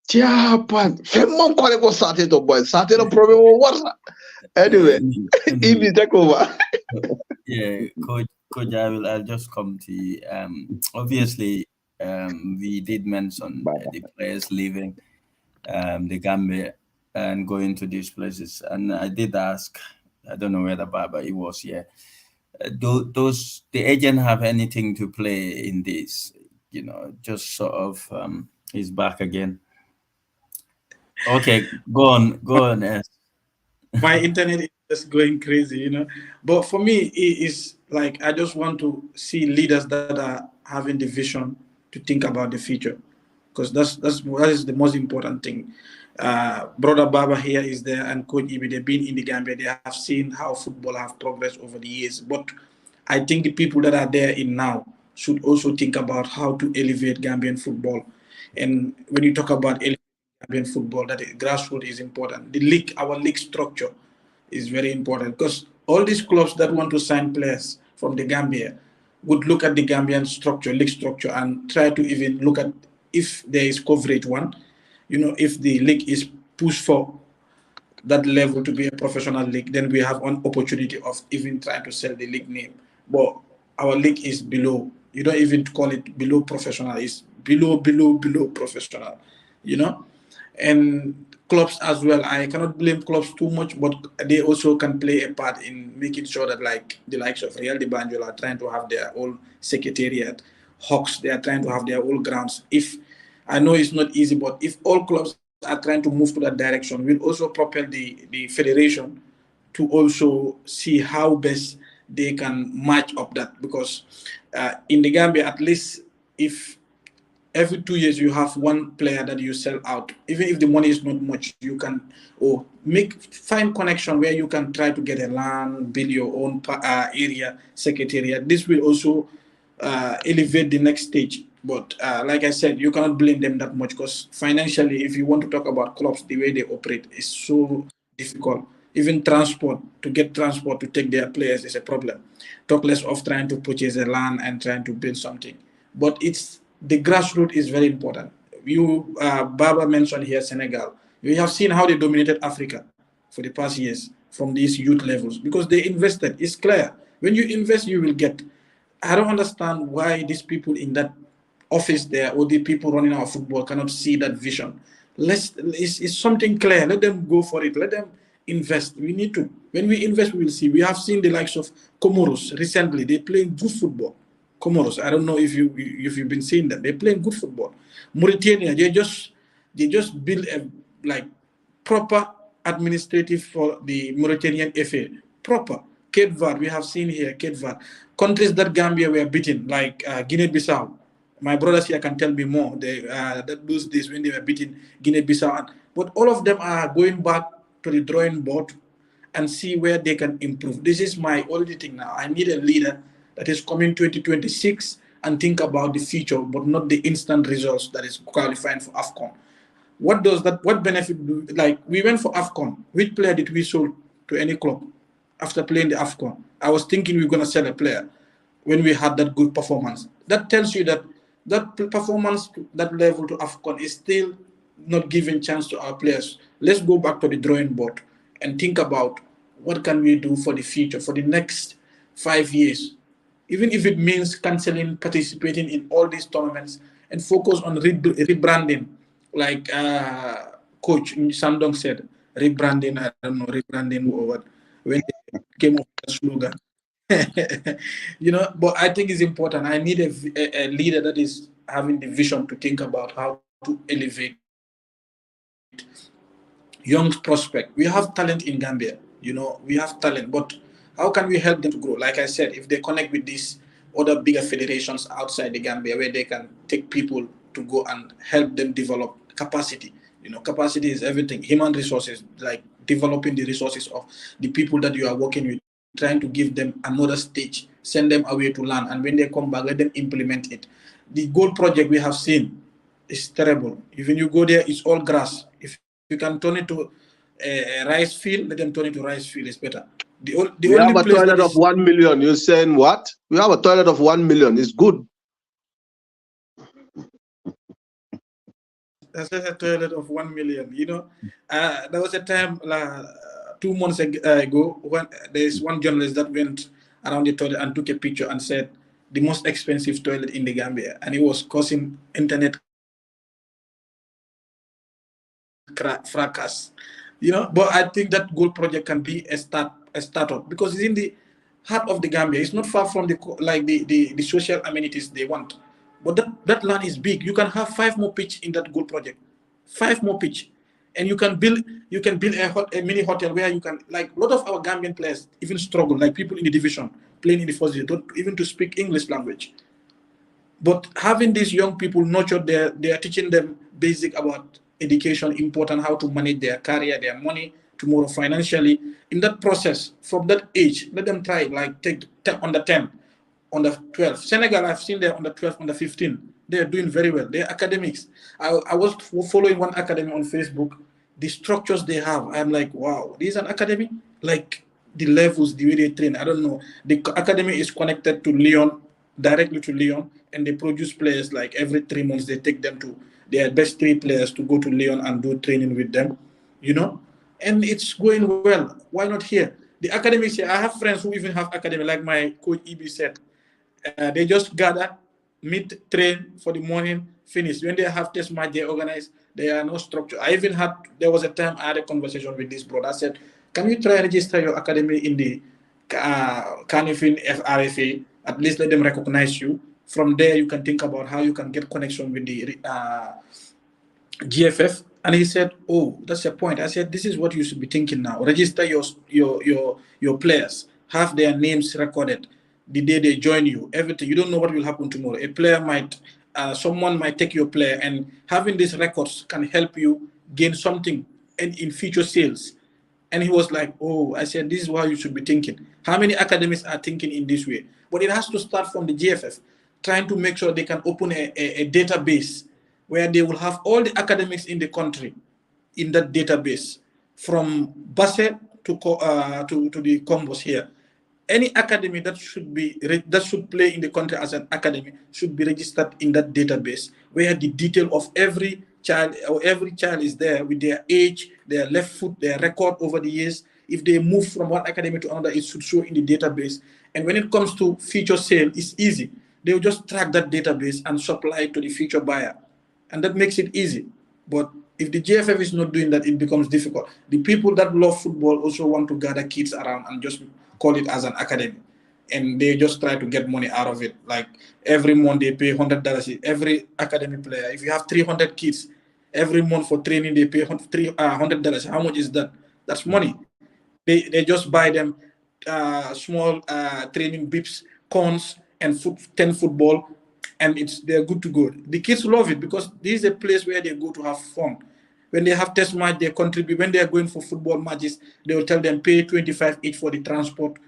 Japan. Femon kole ko sate to boy. Sate no problem warsa. Anyway, Ibi take over. Yeah, Coach, I'll just come to you. Obviously, we did mention the players leaving the Gambia and going to these places, and I did ask. I don't know whether Baba he was here. Those the agent have anything to play in this? Just sort of he's back again. Okay, go on. My internet is just going crazy, But for me, it is like I just want to see leaders that are having the vision to think about the future, because that is the most important thing. Brother Baba here is there, and Coach Ibi. They've been in the Gambia. They have seen how football have progressed over the years. But I think the people that are there in now should also think about how to elevate Gambian football. And when you talk about Gambian football, that grassroots is important. The league, our league structure is very important, because all these clubs that want to sign players from the Gambia would look at the Gambian structure, league structure, and try to even look at if there is coverage one, if the league is pushed for that level to be a professional league, then we have an opportunity of even trying to sell the league name. But our league is below. You don't even call it below professional. It's below professional, you know? And clubs as well. I cannot blame clubs too much, but they also can play a part in making sure that, like, the likes of Real de Banjul are trying to have their own secretariat. Hawks, they are trying to have their own grounds. If I know it's not easy, but if all clubs are trying to move to that direction, we'll also propel the federation to also see how best they can match up that, because in the Gambia, at least, if every 2 years you have one player that you sell out, even if the money is not much, you can or find connection where you can try to get a land, build your own area secretariat. This will also elevate the next stage. But like I said, you cannot blame them that much, because financially, if you want to talk about clubs, the way they operate is so difficult. Even transport, to get transport to take their players is a problem. Talk less of trying to purchase a land and trying to build something. But it's the grassroots is very important. You, Baba mentioned here Senegal. We have seen how they dominated Africa for the past years from these youth levels, because they invested. It's clear. When you invest, you will get. I don't understand why these people in that office there, or the people running our football, cannot see that vision. It's something clear. Let them go for it. Let them invest. We need to. When we invest, we will see. We have seen the likes of Comoros recently. They play good football. Comoros, I don't know if you've been seeing them. They're playing good football. Mauritania, they just build a like proper administrative for the Mauritanian FA. Proper. Cape Verde, we have seen here, Cape Verde. Countries that Gambia were beaten, like Guinea-Bissau. My brothers here can tell me more. They that lose this when they were beating Guinea-Bissau. But all of them are going back to the drawing board and see where they can improve. This is my only thing now. I need a leader that is coming 2026 and think about the future, but not the instant results that is qualifying for AFCON. What benefit do, like, we went for AFCON. Which player did we sold to any club after playing the AFCON? I was thinking we were going to sell a player when we had that good performance. That tells you that that performance, that level to AFCON is still not giving chance to our players. Let's go back to the drawing board and think about what can we do for the future, for the next 5 years, even if it means canceling participating in all these tournaments and focus on rebranding, like Coach Sandong said, rebranding. I don't know, rebranding or what, when they came up with the slogan. But I think it's important. I need a leader that is having the vision to think about how to elevate young prospect. We have talent in Gambia, we have talent, but how can we help them to grow? Like I said, if they connect with these other bigger federations outside the Gambia, where they can take people to go and help them develop capacity. Capacity is everything. Human resources, like developing the resources of the people that you are working with, trying to give them another stage, send them away to learn, and when they come back, let them implement it. The gold project we have seen is terrible. Even you go there, it's all grass. If you can turn it to a rice field, let them turn it to rice field. It's better. The We only have a place that toilet of is 1 million. You're saying what? We have a toilet of 1 million. It's good. That's just a toilet of 1 million. You know, there was a time 2 months ago when there's one journalist that went around the toilet and took a picture and said the most expensive toilet in the Gambia, and it was causing internet fracas. You know, but I think that gold project can be a startup because it's in the heart of the Gambia. It's not far from the social amenities they want. But that land is big. You can have 5 more pitch in that gold project. 5 more pitch. And you can build a mini hotel where you can, like, a lot of our Gambian players even struggle, like people in the division playing in the first division, don't even to speak English language. But having these young people nurtured, they are teaching them basic about education, important how to manage their career, their money tomorrow financially. In that process, from that age, let them try, like, take on the 10, on the 12. Senegal, I've seen there on the 12, on the 15. They are doing very well. They're academics. I was following one academy on Facebook. The structures they have, I'm like, wow, this is an academy? Like, the levels, the way they train, I don't know. The academy is connected to Lyon, directly to Lyon, and they produce players like every 3 months. They take them to their best 3 players to go to Lyon and do training with them, you know, and it's going well. Why not here? The academics here, I have friends who even have academy, like my coach EB said. They just gather, meet, train for the morning, finish. When they have test match, they organize. There are no structure. There was a time I had a conversation with this brother. I said, can you try register your academy in the Canifin FRFA? At least let them recognize you. From there, you can think about how you can get connection with the GFF. And he said, oh, that's a point. I said, this is what you should be thinking now. Register your players, have their names recorded the day they join you, everything. You don't know what will happen tomorrow. A player might, someone might take your player, and having these records can help you gain something in future sales. And he was like, oh, I said, this is what you should be thinking. How many academies are thinking in this way? But it has to start from the GFF, trying to make sure they can open a database where they will have all the academics in the country in that database, from Basse to the combos here. Any academy that should play in the country as an academy should be registered in that database, where the detail of every child is there, with their age, their left foot, their record over the years. If they move from one academy to another, it should show in the database. And when it comes to future sale, it's easy. They will just track that database and supply it to the future buyer, and that makes it easy. But if the GFF is not doing that, it becomes difficult. The people that love football also want to gather kids around and just call it as an academy, and they just try to get money out of it. Like, every month they pay $100. Every academy player, if you have 300 kids, every month for training they pay $100. How much is that? That's money. They just buy them small training bips, cones, and 10 football, and they're good to go. The kids love it because this is a place where they go to have fun. When they have test match, they contribute. When they are going for football matches, they will tell them pay 25 each for the transport,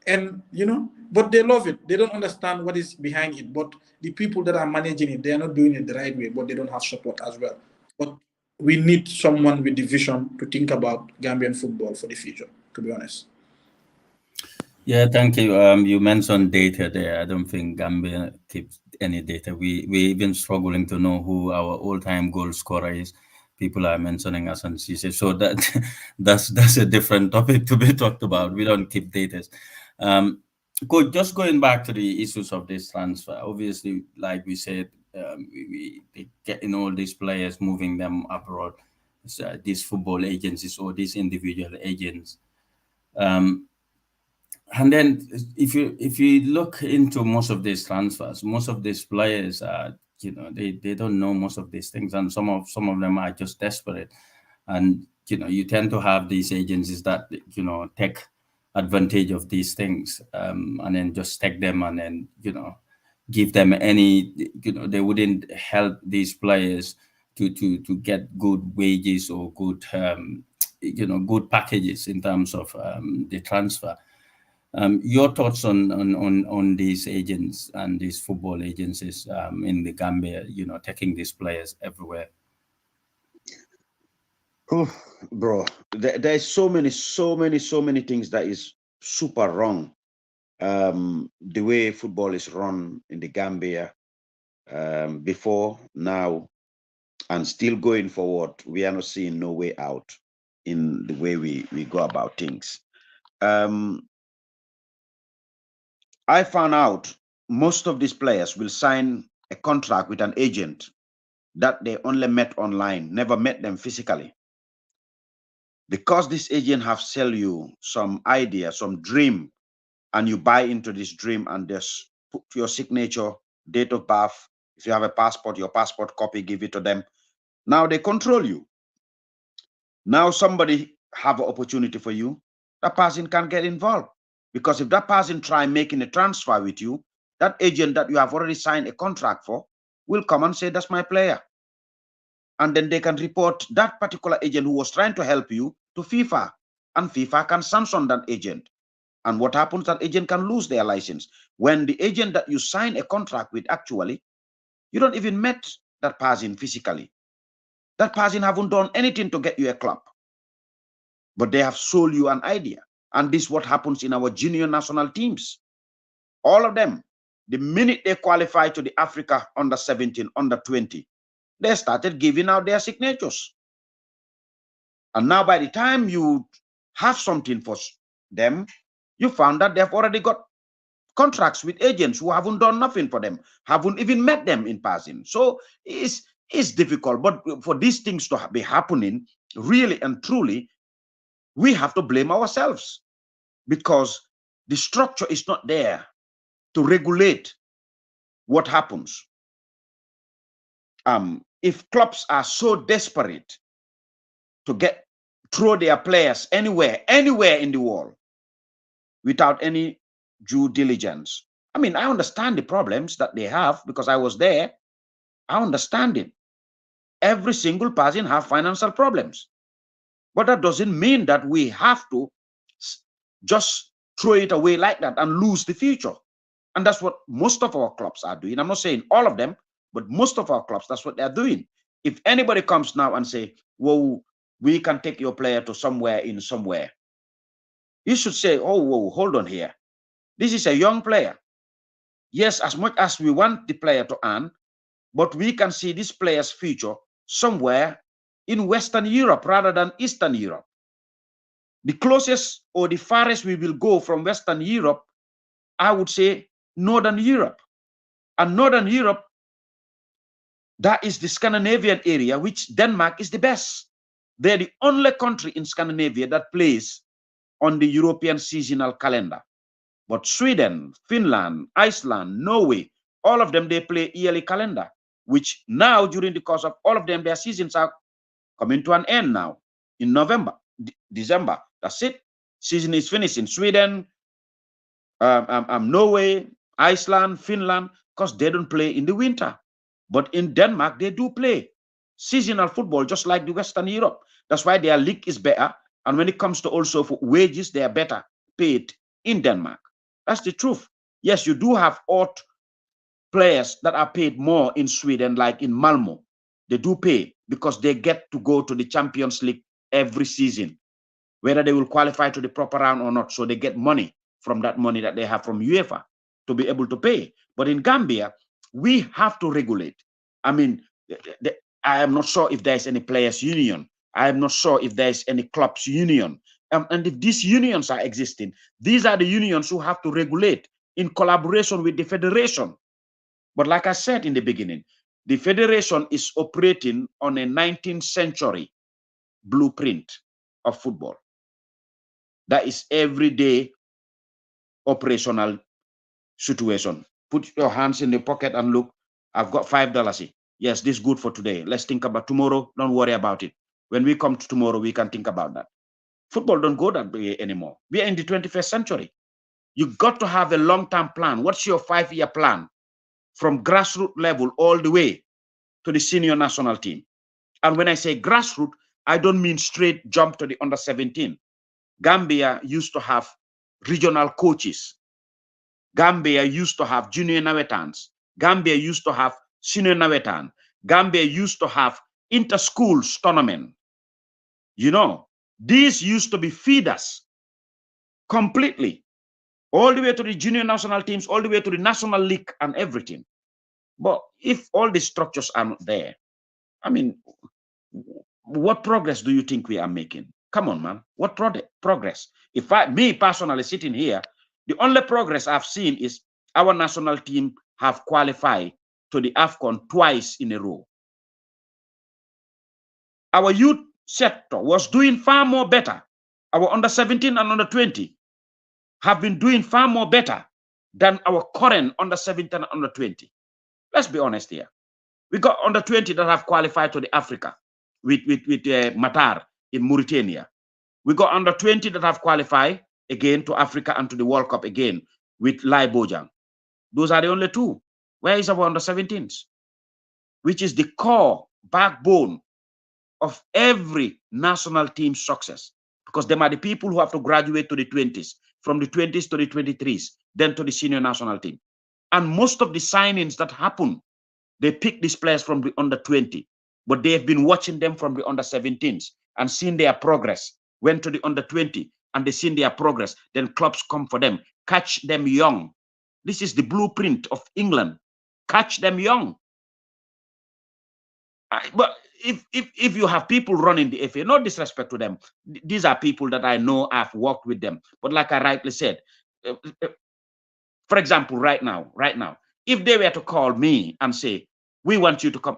and but they love it. They don't understand what is behind it. But the people that are managing it, they are not doing it the right way. But they don't have support as well. But we need someone with the vision to think about Gambian football for the future, to be honest. Yeah, thank you. You mentioned data there. I don't think Gambia keeps any data. We even struggling to know who our all-time goal scorer is. People are mentioning us and she says so that that's a different topic to be talked about. We don't keep data. Just going back to the issues of this transfer. Obviously, like we said, they getting all these players, moving them abroad. These football agencies or these individual agents. And then if you look into most of these transfers, most of these players are, they don't know most of these things, and some of them are just desperate. And you tend to have these agencies that take advantage of these things, and then just take them, and then give them any, they wouldn't help these players to get good wages or good good packages in terms of the transfer. Your thoughts on these agents and these football agencies in the Gambia, taking these players everywhere. Oh, bro, there's so many things that is super wrong. The way football is run in the Gambia, before, now, And still going forward, we are not seeing no way out in the way we go about things. I found out most of these players will sign a contract with an agent that they only met online, never met them physically. Because this agent have sell you some idea, some dream, and you buy into this dream and just put your signature, date of birth. If you have a passport, your passport copy, give it to them. Now they control you. Now somebody have an opportunity for you, that person can get involved. Because if that person try making a transfer with you, that agent that you have already signed a contract for will come and say, that's my player. And then they can report that particular agent who was trying to help you to FIFA. And FIFA can sanction that agent. And what happens, that agent can lose their license. When the agent that you sign a contract with, actually, you don't even met that person physically. That person haven't done anything to get you a club. But they have sold you an idea. And this is what happens in our junior national teams. All of them, the minute they qualify to the Africa under 17, under 20, they started giving out their signatures. And now by the time you have something for them, you found that they've already got contracts with agents who haven't done nothing for them, haven't even met them in person. So it's difficult. But for these things to be happening, really and truly, we have to blame ourselves, because the structure is not there to regulate what happens. If clubs are so desperate to throw their players anywhere in the world without any due diligence, I mean, I understand the problems that they have, because I was there. I understand it. Every single person have financial problems, but that doesn't mean that we have to just throw it away like that and lose the future. And that's what most of our clubs are doing. I'm not saying all of them, but most of our clubs, that's what they're doing. If anybody comes now and say, well, we can take your player to somewhere, you should say, oh, whoa, hold on here. This is a young player. Yes, as much as we want the player to earn, but we can see this player's future somewhere in Western Europe rather than Eastern Europe. The closest or the farthest we will go from Western Europe, I would say Northern Europe. And Northern Europe, that is the Scandinavian area, which Denmark is the best. They're the only country in Scandinavia that plays on the European seasonal calendar. But Sweden, Finland, Iceland, Norway, all of them, they play yearly calendar, which now, during the course of all of them, their seasons are coming to an end now in November, December. That's it. Season is finished in Sweden, Norway, Iceland, Finland, because they don't play in the winter. But in Denmark, they do play seasonal football, just like the Western Europe. That's why their league is better. And when it comes to also for wages, they are better paid in Denmark. That's the truth. Yes, you do have odd players that are paid more in Sweden, like in Malmo. They do pay because they get to go to the Champions League every season, whether they will qualify to the proper round or not. So they get money from that money that they have from UEFA to be able to pay. But in Gambia, we have to regulate. I mean, I am not sure if there's any players union. I am not sure if there's any clubs union. And if these unions are existing, these are the unions who have to regulate in collaboration with the federation. But like I said in the beginning, the federation is operating on a 19th century blueprint of football. That is everyday operational situation. Put your hands in the pocket and look, I've got $5. Yes, this is good for today. Let's think about tomorrow. Don't worry about it. When we come to tomorrow, we can think about that. Football don't go that way anymore. We are in the 21st century. You got to have a long-term plan. What's your 5-year plan? From grassroots level all the way to the senior national team. And when I say grassroots, I don't mean straight jump to the under 17. Gambia used to have regional coaches. Gambia used to have junior Nawetans. Gambia used to have senior Nawetan. Gambia used to have inter-schools tournament. You know, these used to be feeders completely, all the way to the junior national teams, all the way to the national league and everything. But if all the structures are not there, I mean, what progress do you think we are making? Come on, man. What progress? If me personally sitting here, the only progress I've seen is our national team have qualified to the AFCON twice in a row. Our youth sector was doing far more better. Our under 17 and under 20 have been doing far more better than our current under 17 and under 20. Let's be honest here. We got under 20 that have qualified to the Africa with Matar in Mauritania. We got under 20 that have qualified again to Africa and to the World Cup again with Lai Bojang. Those are the only two. Where is our under 17s? Which is the core backbone of every national team's success, because them are the people who have to graduate to the 20s, from the 20s to the 23s, then to the senior national team. And most of the signings that happen, they pick these players from the under 20, but they have been watching them from the under 17s and seen their progress, went to the under 20 and they seen their progress. Then clubs come for them, catch them young. This is the blueprint of England. Catch them young. But if you have people running the FA, no disrespect to them, these are people that I know, I've worked with them. But like I rightly said, for example, right now, if they were to call me and say, we want you to come,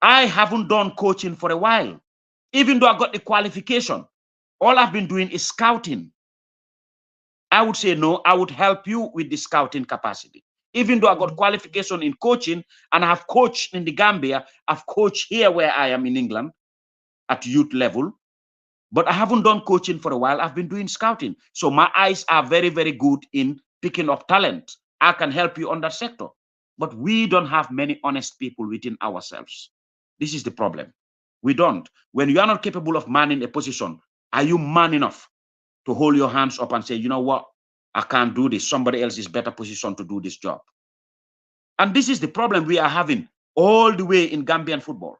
I haven't done coaching for a while. Even though I got the qualification, all I've been doing is scouting. I would say, no, I would help you with the scouting capacity. Even though I got qualification in coaching and I have coached in the Gambia, I've coached here where I am in England at youth level, but I haven't done coaching for a while. I've been doing scouting. So my eyes are very, very good in picking up talent. I can help you on that sector. But we don't have many honest people within ourselves. This is the problem. We don't. When you are not capable of manning a position, are you man enough to hold your hands up and say, you know what, I can't do this. Somebody else is better positioned to do this job. And this is the problem we are having all the way in Gambian football.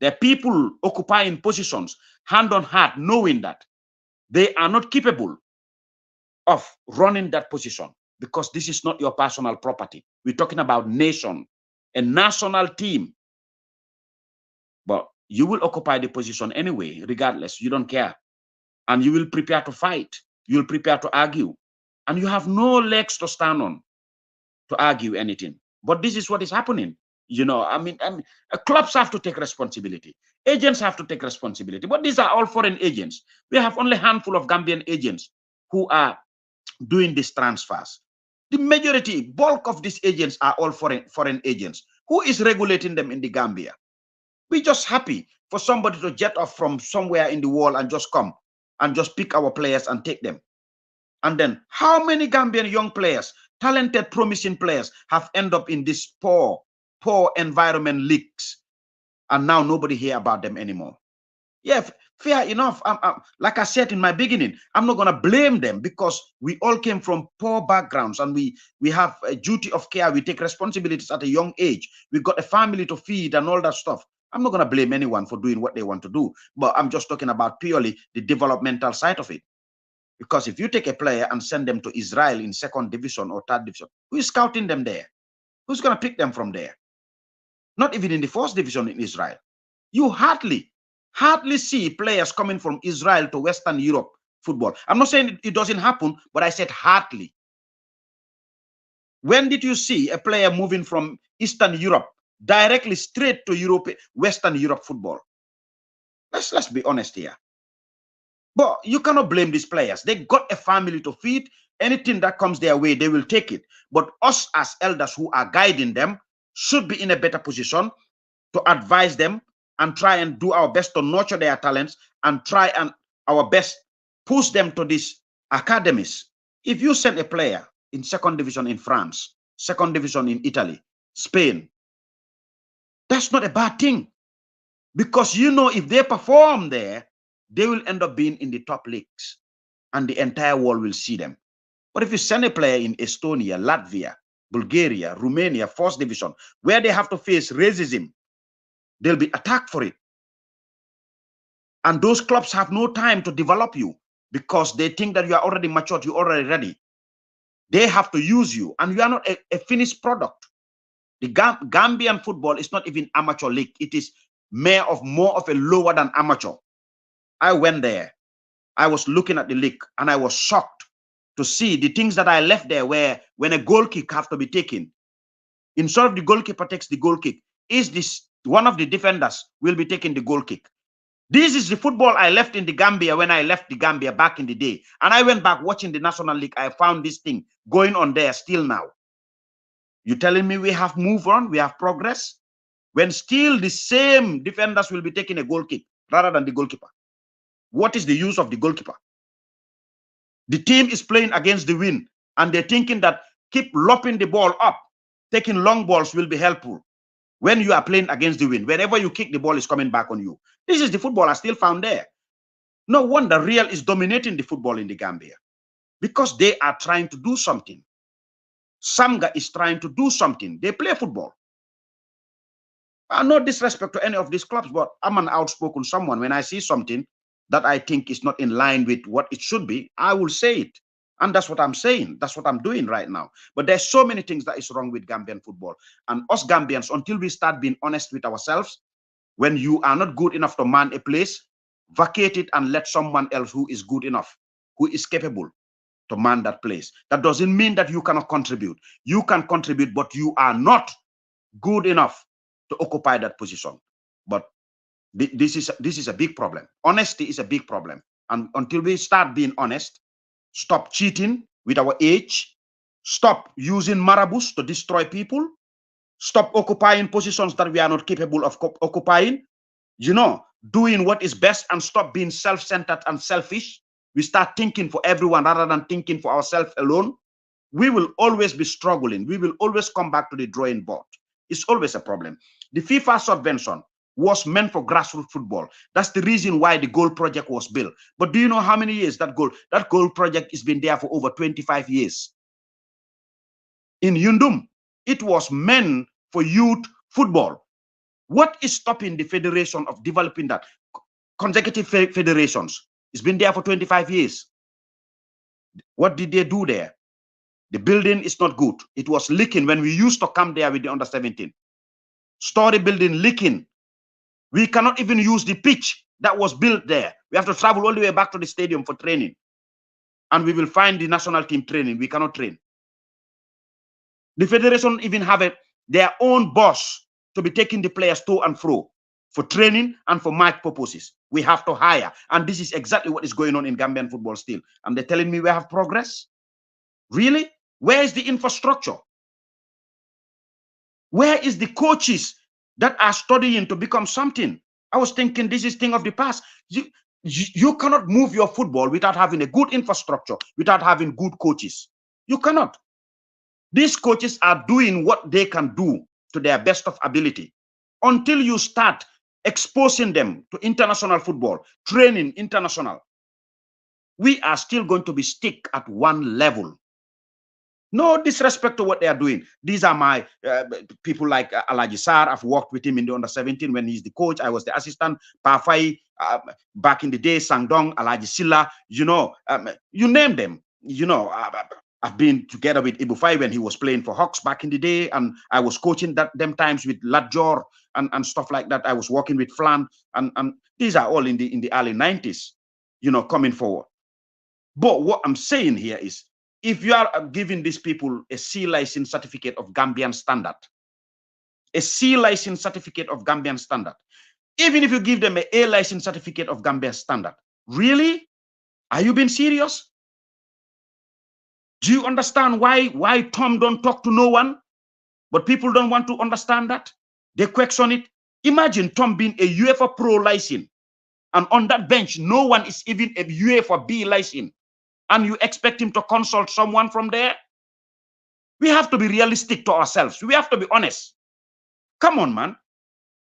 There are people occupying positions hand on heart, knowing that they are not capable of running that position because this is not your personal property. We're talking about nation, a national team. But you will occupy the position anyway, regardless. You don't care. And you will prepare to fight. You'll prepare to argue. And you have no legs to stand on to argue anything. But this is what is happening. You know, I mean, clubs have to take responsibility. Agents have to take responsibility. But these are all foreign agents. We have only a handful of Gambian agents who are doing these transfers. The majority, bulk of these agents are all foreign agents. Who is regulating them in the Gambia? We're just happy for somebody to jet off from somewhere in the world and just come and just pick our players and take them. And then how many Gambian young players, talented, promising players have ended up in this poor environment leagues, and now nobody hear about them anymore? Yeah, fair enough. Like I said in my beginning, I'm not gonna blame them because we all came from poor backgrounds and we have a duty of care. We take responsibilities at a young age. We got a family to feed and all that stuff. I'm not gonna blame anyone for doing what they want to do, but I'm just talking about purely the developmental side of it. Because if you take a player and send them to Israel in 2nd division or 3rd division, who is scouting them there? Who's going to pick them from there? Not even in the 1st division in Israel. You hardly see players coming from Israel to Western Europe football. I'm not saying it doesn't happen, but I said hardly. When did you see a player moving from Eastern Europe directly straight to Europe, Western Europe football? Let's be honest here. But you cannot blame these players. They got a family to feed. Anything that comes their way, they will take it. But us as elders who are guiding them should be in a better position to advise them and try and do our best to nurture their talents and try and our best push them to these academies. If you send a player in 2nd division in France, 2nd division in Italy, Spain, that's not a bad thing. Because you know if they perform there, they will end up being in the top leagues and the entire world will see them. But if you send a player in Estonia, Latvia, Bulgaria, Romania, 1st division, where they have to face racism, they'll be attacked for it. And those clubs have no time to develop you because they think that you are already matured, you're already ready. They have to use you and you are not a finished product. The Gambian football is not even amateur league. It is more of a lower than amateur. I went there. I was looking at the league and I was shocked to see the things that I left there, where when a goal kick have to be taken, instead of the goalkeeper takes the goal kick, is this one of the defenders will be taking the goal kick. This is the football I left in the Gambia when I left the Gambia back in the day. And I went back watching the National League. I found this thing going on there still now. You telling me we have moved on, we have progress, when still the same defenders will be taking a goal kick rather than the goalkeeper? What is the use of the goalkeeper? The team is playing against the wind, and they're thinking that keep lopping the ball up, taking long balls will be helpful. When you are playing against the wind, wherever you kick, the ball is coming back on you. This is the football I still found there. No wonder Real is dominating the football in the Gambia, because they are trying to do something. Samga is trying to do something. They play football. No disrespect to any of these clubs, but I'm an outspoken someone. When I see something that I think is not in line with what it should be, I will say it. And that's what I'm saying. That's what I'm doing right now. But there's so many things that is wrong with Gambian football. And us Gambians, until we start being honest with ourselves, when you are not good enough to man a place, vacate it and let someone else who is good enough, who is capable to man that place. That doesn't mean that you cannot contribute. You can contribute, but you are not good enough to occupy that position. But this is a big problem. Honesty is a big problem. And until we start being honest, stop cheating with our age, stop using marabouts to destroy people, stop occupying positions that we are not capable of occupying, doing what is best, and stop being self-centered and selfish. We start thinking for everyone rather than thinking for ourselves alone. We will always be struggling. We will always come back to the drawing board. It's always a problem. The FIFA subvention was meant for grassroots football. That's the reason why the goal project was built. But do you know how many years that goal project has been there for? Over 25 years. In Yundum, it was meant for youth football. What is stopping the federation of developing that? Consecutive federations. It's been there for 25 years. What did they do there? The building is not good. It was leaking when we used to come there with the under 17. Story building leaking. We cannot even use the pitch that was built there. We have to travel all the way back to the stadium for training. And we will find the national team training. We cannot train. The federation even have their own bus to be taking the players to and fro for training and for match purposes. We have to hire. And this is exactly what is going on in Gambian football still. And they're telling me we have progress? Really? Where is the infrastructure? Where is the coaches that are studying to become something? I was thinking this is thing of the past. You cannot move your football without having a good infrastructure, without having good coaches. You cannot. These coaches are doing what they can do to their best of ability. Until you start exposing them to international football, training international, we are still going to be stuck at one level. No disrespect to what they are doing. These are my people like Alaji Sar. I've worked with him in the under 17 when he's the coach. I was the assistant. Pafai, back in the day, Sangdong, Alaji Silla, you name them. I've been together with Ibufai when he was playing for Hawks back in the day, and I was coaching them times with Ladjor and stuff like that. I was working with Flan, and these are all in the early 90s, coming forward. But what I'm saying here is, if you are giving these people a C license certificate of Gambian standard, a C license certificate of Gambian standard, even if you give them an A license certificate of Gambian standard, really? Are you being serious? Do you understand why Tom don't talk to no one? But people don't want to understand that. They question it. Imagine Tom being a UEFA Pro license, and on that bench, no one is even a UEFA B license. And you expect him to consult someone from there? We have to be realistic to ourselves. We have to be honest. Come on, man.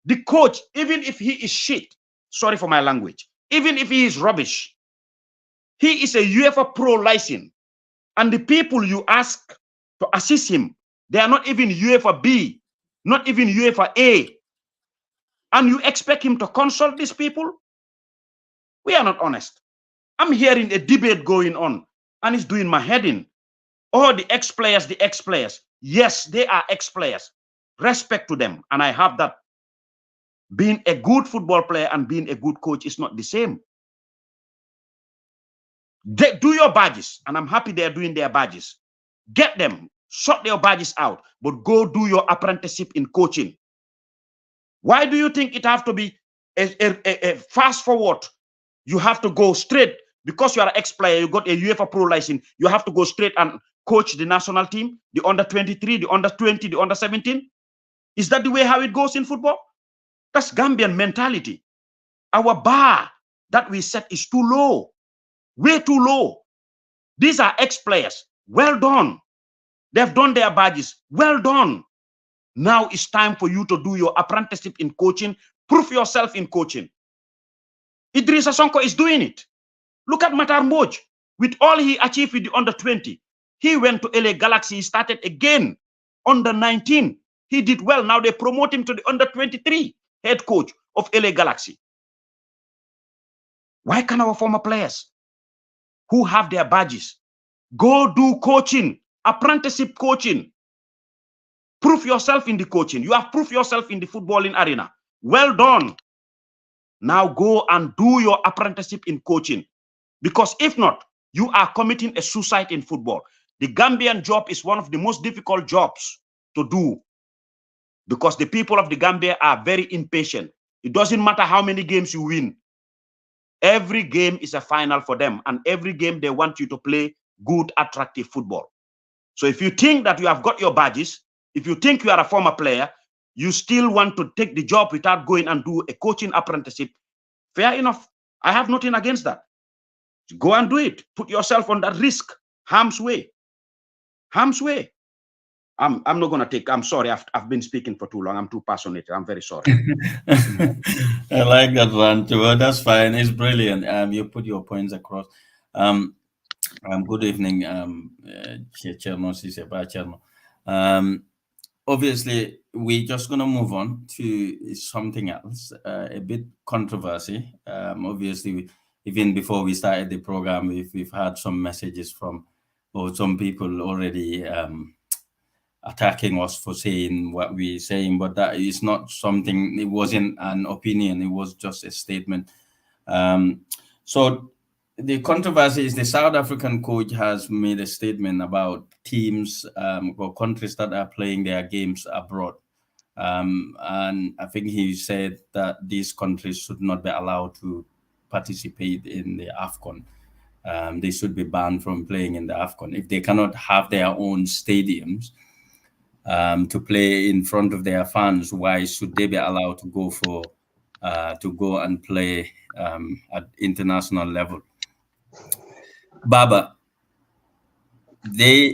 The coach, even if he is shit, sorry for my language, even if he is rubbish, he is a UEFA Pro license. And the people you ask to assist him, they are not even UEFA B, not even UEFA A. And you expect him to consult these people? We are not honest. I'm hearing a debate going on, and it's doing my head in. Oh, the ex-players. Yes, they are ex-players. respect to them, and I have that. Being a good football player and being a good coach is not the same. Do your badges, and I'm happy they're doing their badges. Get them, sort their badges out, but go do your apprenticeship in coaching. Why do you think it have to be a fast forward? You have to go straight, because you are an ex-player, you got a UEFA Pro license, you have to go straight and coach the national team, the under-23, the under-20, the under-17? Is that the way how it goes in football? That's Gambian mentality. Our bar that we set is too low, way too low. These are ex-players. Well done. They've done their badges. Well done. Now it's time for you to do your apprenticeship in coaching. Prove yourself in coaching. Idrissa Sonko is doing it. Look at Matar Mboj. With all he achieved with the under-20, he went to LA Galaxy. He started again. Under-19. He did well. Now they promote him to the under-23 head coach of LA Galaxy. Why can't our former players who have their badges go do coaching, apprenticeship coaching? Prove yourself in the coaching. You have proved yourself in the footballing arena. Well done. Now go and do your apprenticeship in coaching. Because if not, you are committing a suicide in football. The Gambian job is one of the most difficult jobs to do, because the people of the Gambia are very impatient. It doesn't matter how many games you win. Every game is a final for them, and every game they want you to play good, attractive football. So if you think that you have got your badges, if you think you are a former player, you still want to take the job without going and do a coaching apprenticeship, fair enough. I have nothing against that. Go and do it. Put yourself on that risk. Harm's way. Harm's way. I'm not going to take, I'm sorry, I've been speaking for too long. I'm too passionate. I'm very sorry. I like that one too. Well, that's fine. It's brilliant. You put your points across. Good evening, Chairman. Obviously, we're just going to move on to something else, a bit controversy. Obviously, even before we started the program, we've had some messages from, or some people already attacking us for saying what we're saying, but that is not something, it wasn't an opinion, it was just a statement. So the controversy is the South African coach has made a statement about teams or countries that are playing their games abroad. And I think he said that these countries should not be allowed to participate in the AFCON. They should be banned from playing in the AFCON. If they cannot have their own stadiums to play in front of their fans, why should they be allowed to go and play at international level? Baba, there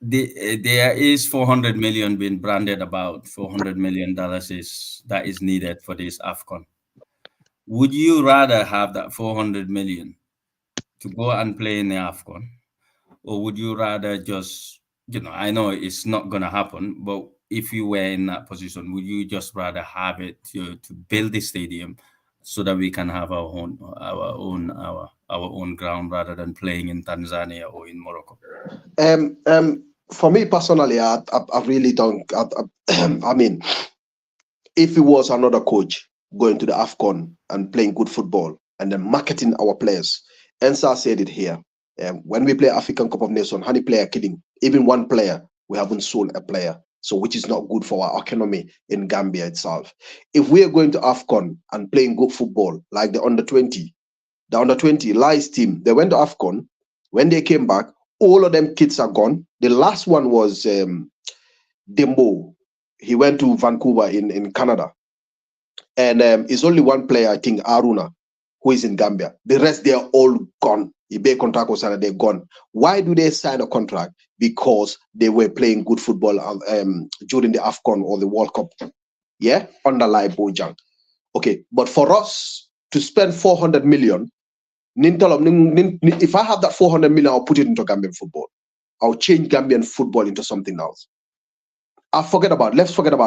is 400 million being branded about. $400 million that is needed for this AFCON. Would you rather have that 400 million to go and play in the AFCON, or would you rather just, I know it's not going to happen, but if you were in that position, would you just rather have it to build the stadium so that we can have our own ground rather than playing in Tanzania or in Morocco? For me personally, I really don't. I mean, if it was another coach going to the AFCON and playing good football and then marketing our players, Ensa said it here. When we play African Cup of Nations, how many player killing? Even one player, we haven't sold a player. So which is not good for our economy in Gambia itself. If we are going to AFCON and playing good football, like the under-20 Lies team, they went to AFCON. When they came back, all of them kids are gone. The last one was Dembo. He went to Vancouver in Canada. And it's only one player, I think, Aruna, who is in Gambia. The rest, they are all gone. Ibe contract was they're gone. Why do they sign a contract? Because they were playing good football during the AFCON or the World Cup. Yeah, under Lai Bojang. Okay, but for us to spend 400 million, if I have that 400 million, I'll put it into Gambian football. I'll change Gambian football into something else. Let's forget about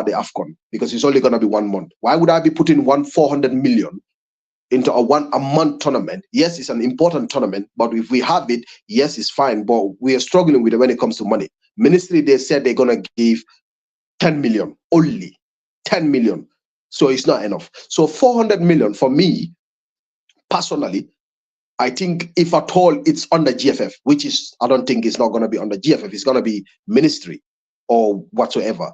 the AFCON because it's only going to be 1 month. Why would I be putting 400 million into a month tournament? Yes, it's an important tournament, but if we have it, yes, it's fine. But we are struggling with it when it comes to money. Ministry, they said they're going to give 10 million, only 10 million. So it's not enough. So 400 million for me, personally, I think if at all it's under GFF, which is, I don't think it's not going to be under GFF, it's going to be ministry or whatsoever.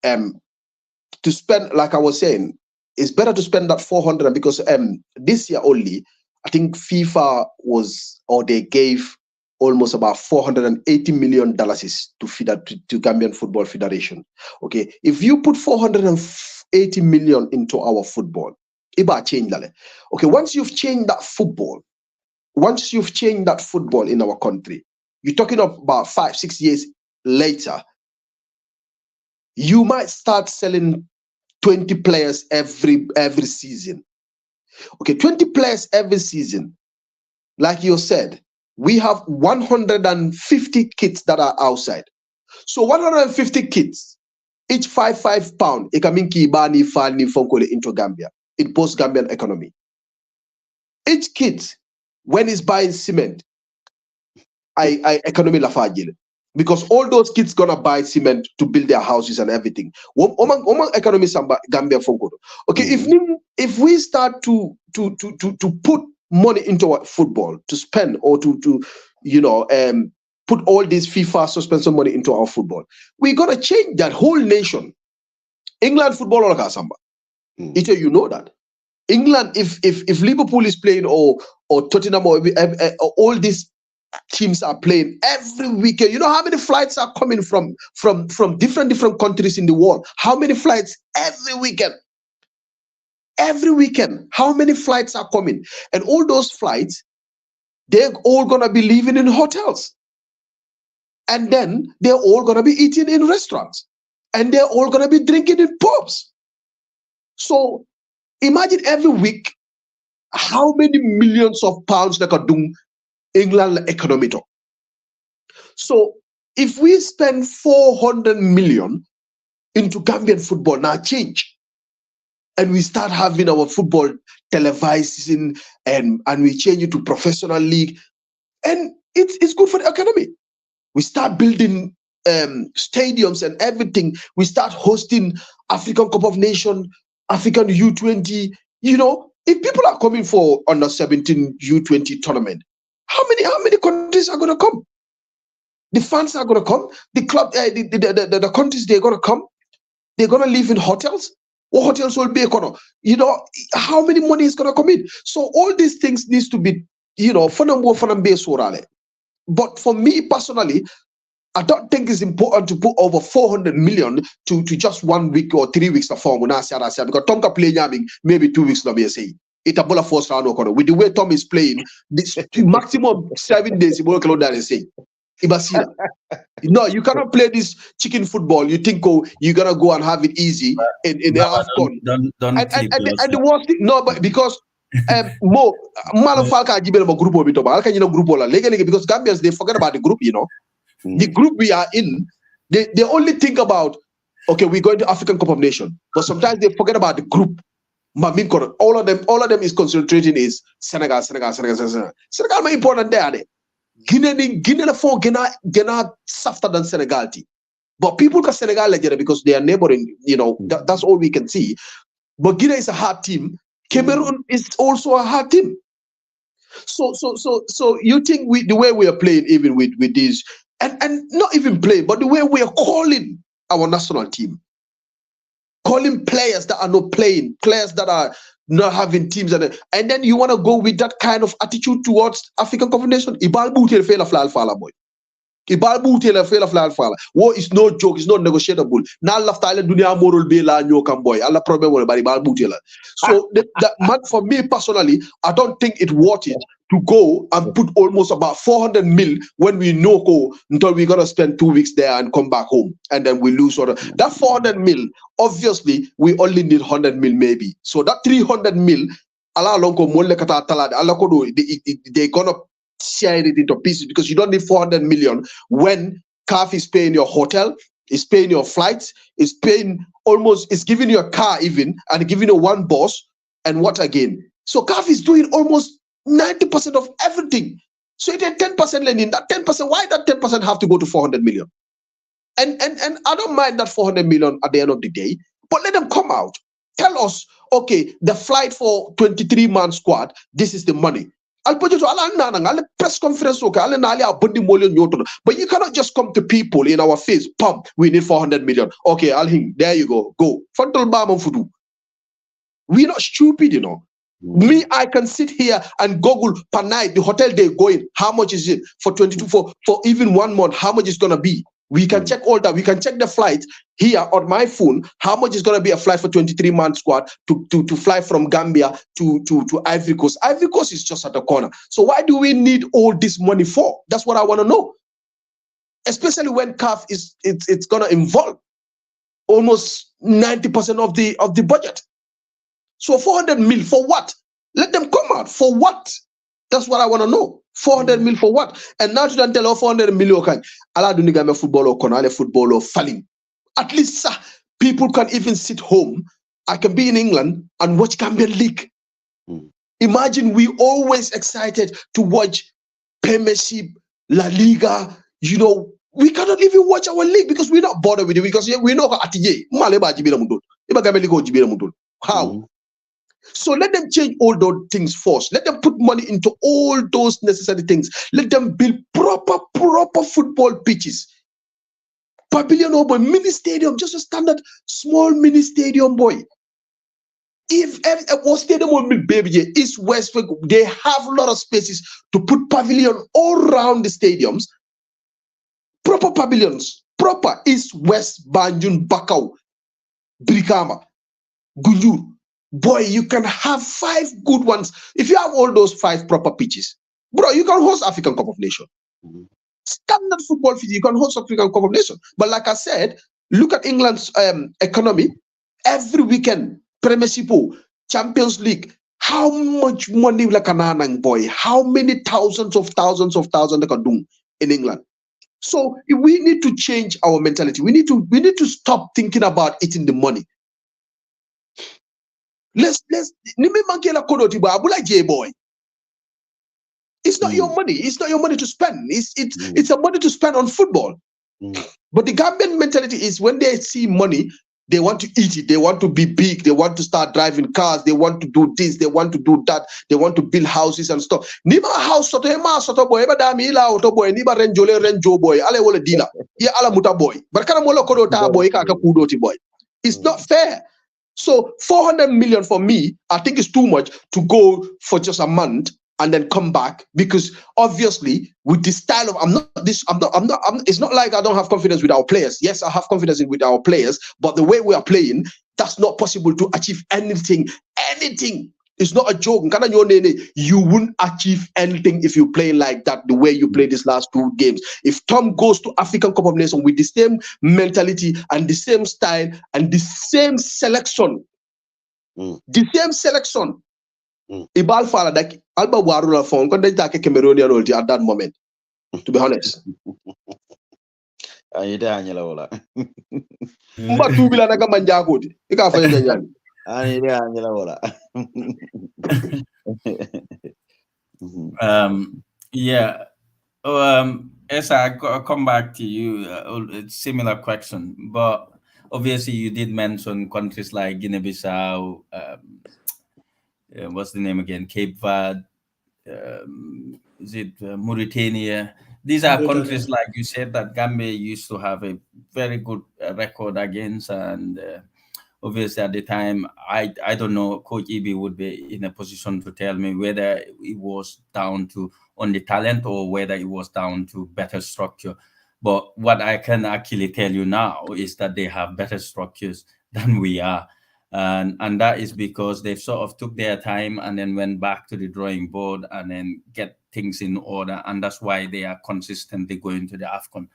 To spend, like I was saying, it's better to spend that 400 because this year only, I think FIFA was, or they gave almost about $480 million to feed that to Gambian Football Federation. Okay, if you put 480 million into our football, iba change that. Okay, once you've changed that football in our country, you're talking about 5-6 years later, you might start selling 20 players every season. Okay, 20 players every season. Like you said, we have 150 kids that are outside. So 150 kids, each £5 it can mean kibani fani fonkole into Gambia. It boosts Gambian economy. Each kid, when he's buying cement, I economy la fajil. Because all those kids gonna buy cement to build their houses and everything. Omang economy samba Gambia fonkodo. Okay, if we start to put money into our football, to spend or to put all this FIFA suspension money into our football, we're gonna change that whole nation. England football all samba. You know that. England, if Liverpool is playing or Tottenham or all these teams are playing every weekend. You know how many flights are coming from different countries in the world? How many flights every weekend? Every weekend, how many flights are coming? And all those flights, they're all gonna be living in hotels. And then they're all gonna be eating in restaurants. And they're all gonna be drinking in pubs. So imagine every week how many millions of pounds they could do England economy to. So if we spend 400 million into Gambian football now change, and we start having our football televising and we change it to professional league, and it's good for the economy. We start building stadiums and everything. We start hosting African Cup of Nations, African U20. You know, if people are coming for under 17 U20 tournament, how many countries are going to come? The fans are going to come. The club, the countries, they're going to come. They're going to live in hotels. What hotels will be economic? You know, how many money is going to come in? So all these things needs to be, but for me personally, I don't think it's important to put over 400 million to just 1 week or 3 weeks of form. Because Tom play maybe 2 weeks. It's a ball of first round. With the way Tom is playing, this maximum 7 days. No, you cannot play this chicken football. You think you're gonna go and have it easy in AFCON. Don't and the worst thing, no, but because Mo Malafalka Jibel group of it, group because Gambians they forget about the group, The group we are in, they only think about, okay, we're going to African Cup of Nations, but sometimes they forget about the group. All of them is concentrating is Senegal. Senegal more important there. Guinea softer than Senegal. But people can Senegal because they are neighboring, that's all we can see. But Guinea is a hard team. Cameroon is also a hard team. So you think the way we are playing even with these, and not even playing, but the way we are calling our national team, calling players that are not playing, players that are not having teams, and then you want to go with that kind of attitude towards African Cup of Nations. War is no joke, it's not negotiable. Now lafta dunia moral be la nyokam boy. Allah problem bari bal butela. So that for me personally, I don't think it worth it to go and put almost about 400 mil when we know until we're gonna spend 2 weeks there and come back home and then we lose that 400 mil. Obviously, we only need 100 mil maybe. So that 300 mil, Allah lonko molle kata talad Allah kodo they gonna share it into pieces because you don't need 400 million when CAF is paying your hotel, is paying your flights, is paying it's giving you a car even and giving you one bus and what again. So CAF is doing almost 90% of everything. So it had 10% lending. That 10%, why that 10% have to go to 400 million? And I don't mind that 400 million at the end of the day, but let them come out. Tell us, okay, the flight for 23-man squad, this is the money. I'll put it to I'll press conference, okay, but you cannot just come to people in our face, pump, we need 400 million. Okay, there you go. We're not stupid, you know. Me, I can sit here and Google per night the hotel they're going. How much is it for 22 for even 1 month? How much is gonna be? We can check all that. We can check the flight here on my phone. How much is gonna be a flight for 23-man squad to fly from Gambia to Ivory Coast? Ivory Coast is just at the corner. So why do we need all this money for? That's what I want to know. Especially when CAF it's gonna involve almost 90% of the budget. So 400 mil for what? Let them come out. For what? That's what I want to know. 400 mil for what? And now you don't tell 400 million. Okay, Allah do nigga football or konale football or falling. At least people can even sit home. I can be in England and watch Gambian League. Imagine we always excited to watch Premiership, La Liga. You know, we cannot even watch our league because we're not bothered with it because we know how. So let them change all those things first. Let them put money into all those necessary things. Let them build proper football pitches. Pavilion or boy, mini stadium, just a standard small mini stadium, boy. If a stadium will be baby, East West, they have a lot of spaces to put pavilion all around the stadiums. Proper pavilions, proper East West, Banjul, Bakau, Brikama, Gunjur. Boy, you can have 5 good ones. If you have all those 5 proper pitches, bro, you can host African Cup of Nations. Standard football field, you can host African Cup of Nations. But like I said, look at England's economy. Every weekend, Premiership, Champions League. How much money like an boy? How many thousands of they can do in England? So we need to change our mentality. We need to stop thinking about eating the money. Let's boy. It's not your money. It's not your money to spend. It's a money to spend on football. But the Gambian mentality is when they see money, they want to eat it. They want to be big. They want to start driving cars. They want to do this. They want to do that. They want to build houses and stuff. Nima house soto ema soto boy. Eba dami ila auto boy. Niba renjo boy. Ale wole dila. Ye ala muta boy. Barkana molo kodo ta boy kaka kudoti boy. It's not fair. So 400 million for me, I think it's too much to go for just a month and then come back because obviously with this style of it's not like I don't have confidence with our players. Yes, I have confidence with our players, but the way we are playing, that's not possible to achieve anything. It's not a joke. You wouldn't achieve anything if you play like that, the way you play these last 2 games. If Tom goes to African Cup of Nations with the same mentality and the same style and the same selection, Ibal Fala that Alba Warula phone could they take a Cameroonian role at that moment, to be honest. Mba tubila na kama njagodi. Ikafanya nyanyani. Yeah. As I come back to you, similar question, but obviously you did mention countries like Guinea-Bissau, what's the name again? Cape Verde, is it Mauritania? These are countries, like you said, that Gambia used to have a very good record against, and obviously at the time, I don't know, Coach Ibi would be in a position to tell me whether it was down to only talent or whether it was down to better structure. But what I can actually tell you now is that they have better structures than we are. And that is because they've sort of took their time and then went back to the drawing board and then get things in order. And that's why they are consistently going to the AFCON.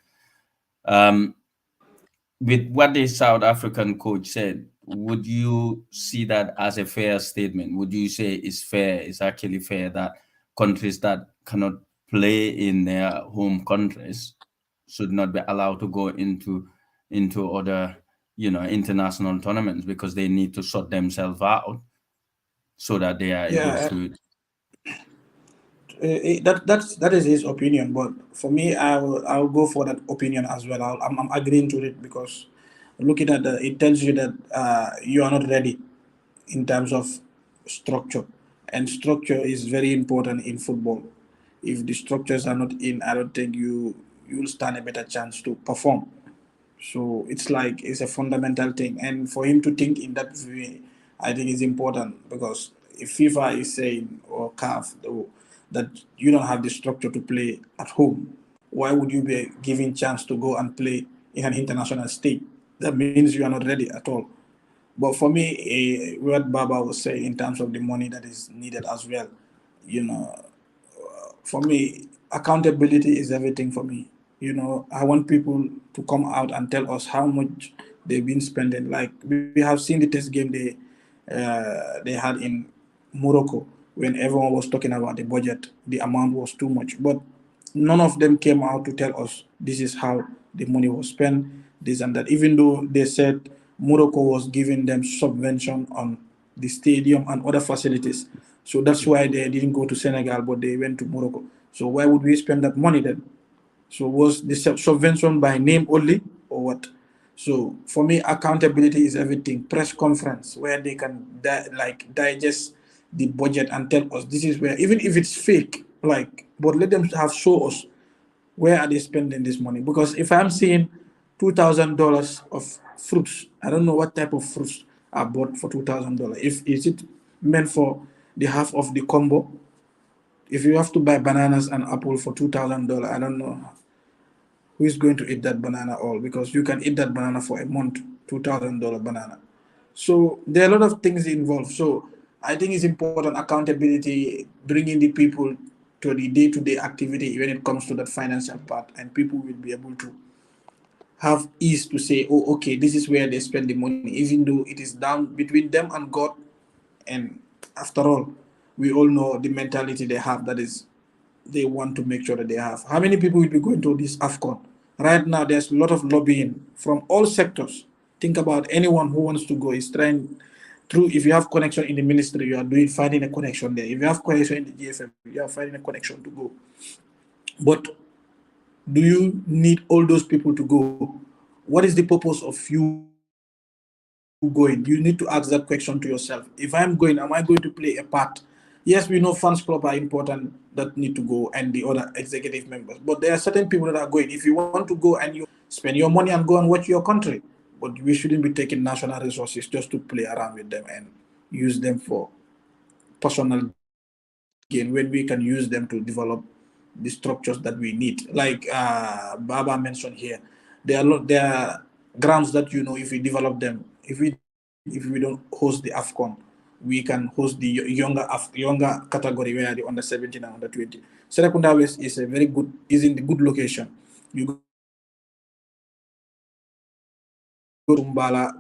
With what the South African coach said, would you see that as a fair statement? Would you say it's fair, it's actually fair that countries that cannot play in their home countries should not be allowed to go into other, international tournaments because they need to sort themselves out so that they are able to? that is his opinion, but for me, I'll go for that opinion as well. I'm agreeing to it because looking at it tells you that you are not ready in terms of structure, and structure is very important in football. If the structures are not in, I don't think you will stand a better chance to perform. So it's like it's a fundamental thing, and for him to think in that way, I think is important because if FIFA is saying or CAF that you don't have the structure to play at home, why would you be given chance to go and play in an international state? That means you are not ready at all. But for me, what Baba was saying in terms of the money that is needed as well, you know, for me, accountability is everything for me. I want people to come out and tell us how much they've been spending. Like we have seen the test game they had in Morocco when everyone was talking about the budget, the amount was too much, but none of them came out to tell us this is how the money was spent, this and that. Even though they said Morocco was giving them subvention on the stadium and other facilities. So that's why they didn't go to Senegal, but they went to Morocco. So why would we spend that money then? So was the subvention by name only or what? So for me, accountability is everything. Press conference where they can digest the budget and tell us this is where, even if it's fake, but let them have show us where are they spending this money. Because if I'm seeing $2,000 of fruits, I don't know what type of fruits are bought for $2,000. If is it meant for the half of the combo? If you have to buy bananas and apple for $2,000, I don't know who is going to eat that banana all, because you can eat that banana for a month, $2,000 banana. So there are a lot of things involved. So I think it's important accountability, bringing the people to the day-to-day activity when it comes to that financial part, and people will be able to have ease to say, oh, okay, this is where they spend the money, even though it is down between them and God. And after all, we all know the mentality they have, that is, they want to make sure that they have. How many people will be going to this AFCON? Right now, there's a lot of lobbying from all sectors. Think about anyone who wants to go is trying through. If you have connection in the ministry, you are doing finding a connection there. If you have connection in the GFM, you are finding a connection to go. But do you need all those people to go? What is the purpose of you going? You need to ask that question to yourself. If I'm going, am I going to play a part? Yes, we know fans club are important that need to go and the other executive members, but there are certain people that are going. If you want to go and you spend your money and go and watch your country, but we shouldn't be taking national resources just to play around with them and use them for personal gain when we can use them to develop the structures that we need. Like Baba mentioned here, there are grounds that if we develop them, if we don't host the AFCON, we can host the younger category where the under 17 and under 20. Serekunda West is a very good, is in the good location. You go to Busumbala,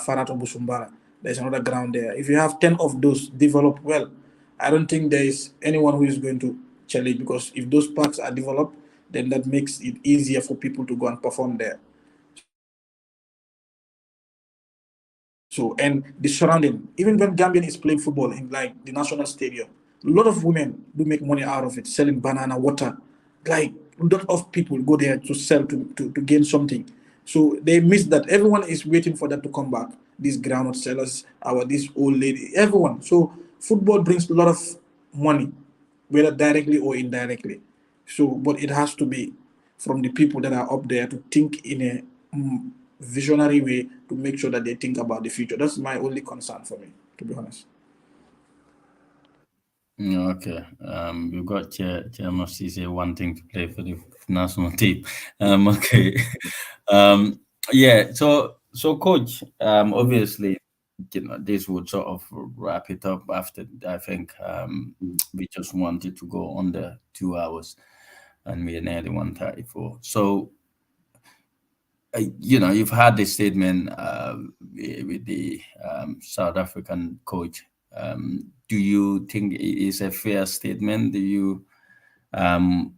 Farato Busumbala. There's another ground there. If you have 10 of those developed well, I don't think there is anyone who is going to challenge, because if those parks are developed, then that makes it easier for people to go and perform there. So, and the surrounding, even when Gambian is playing football in like the national stadium, a lot of women do make money out of it, selling banana water. Like a lot of people go there to sell to gain something. So they miss that. Everyone is waiting for that to come back. These groundnut sellers, our these old lady, everyone. So football brings a lot of money, whether directly or indirectly. So, but it has to be from the people that are up there to think in a visionary way to make sure that they think about the future. That's my only concern for me, to be honest. Okay. We've got Chair Mosise wanting to play for the national team. Okay. um, yeah. So, Coach. Obviously, this would sort of wrap it up after. I think we just wanted to go under 2 hours, and we're nearly 1:34. So, you've had this statement with the South African coach. Do you think it is a fair statement? Um,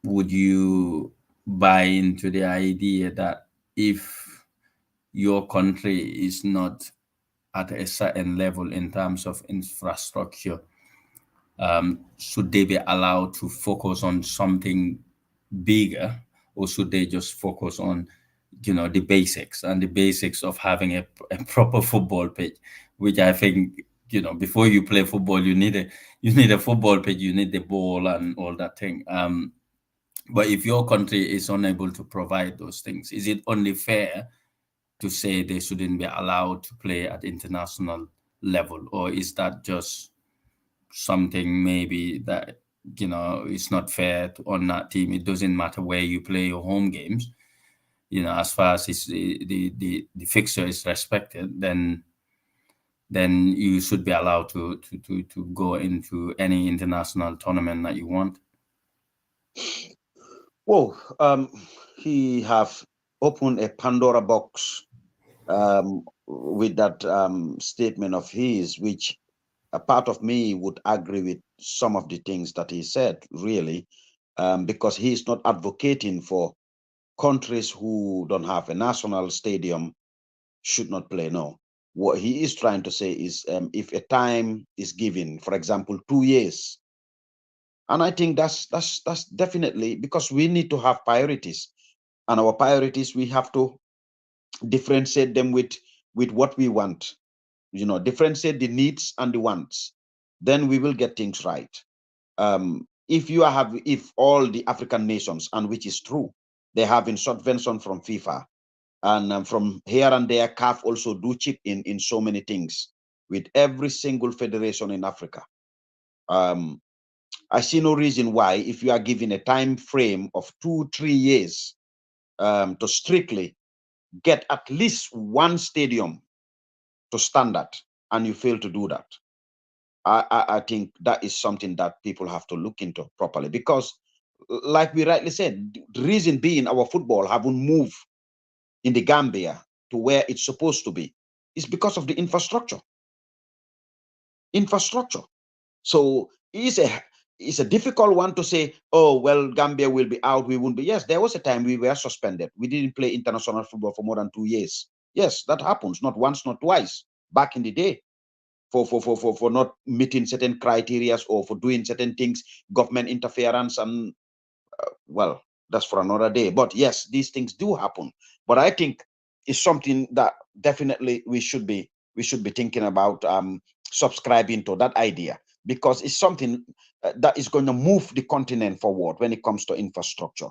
would you buy into the idea that if your country is not at a certain level in terms of infrastructure, Should they be allowed to focus on something bigger, or should they just focus on, the basics, and the basics of having a proper football pitch, which I think, before you play football, you need a football pitch, you need the ball and all that thing. But if your country is unable to provide those things, is it only fair to say they shouldn't be allowed to play at international level, or is that just something maybe that it's not fair on that team? It doesn't matter where you play your home games, as far as the fixture is respected, then you should be allowed to go into any international tournament that you want. Well, he have opened a Pandora box with that statement of his, which a part of me would agree with some of the things that he said, really, because he is not advocating for countries who don't have a national stadium should not play. No, what he is trying to say is if a time is given, for example, 2 years, and I think that's definitely, because we need to have priorities, and our priorities, we have to differentiate them with what we want, differentiate the needs and the wants, then we will get things right. If all the African nations, and which is true, they have in subvention from FIFA, and from here and there, CAF also do chip in so many things with every single federation in Africa. I see no reason why, if you are given a time frame of 2-3 years to strictly get at least one stadium to standard, and you fail to do that, I think that is something that people have to look into properly, because like we rightly said, the reason being our football haven't moved in the Gambia to where it's supposed to be is because of the infrastructure. So it's a difficult one to say, oh, well, Gambia will be out, we won't be. Yes, there was a time we were suspended. We didn't play international football for more than 2 years. Yes, that happens, not once, not twice, back in the day, for not meeting certain criteria or for doing certain things, government interference, and well, that's for another day. But yes, these things do happen. But I think it's something that definitely we should be thinking about, subscribing to that idea, because it's something that is going to move the continent forward when it comes to infrastructure,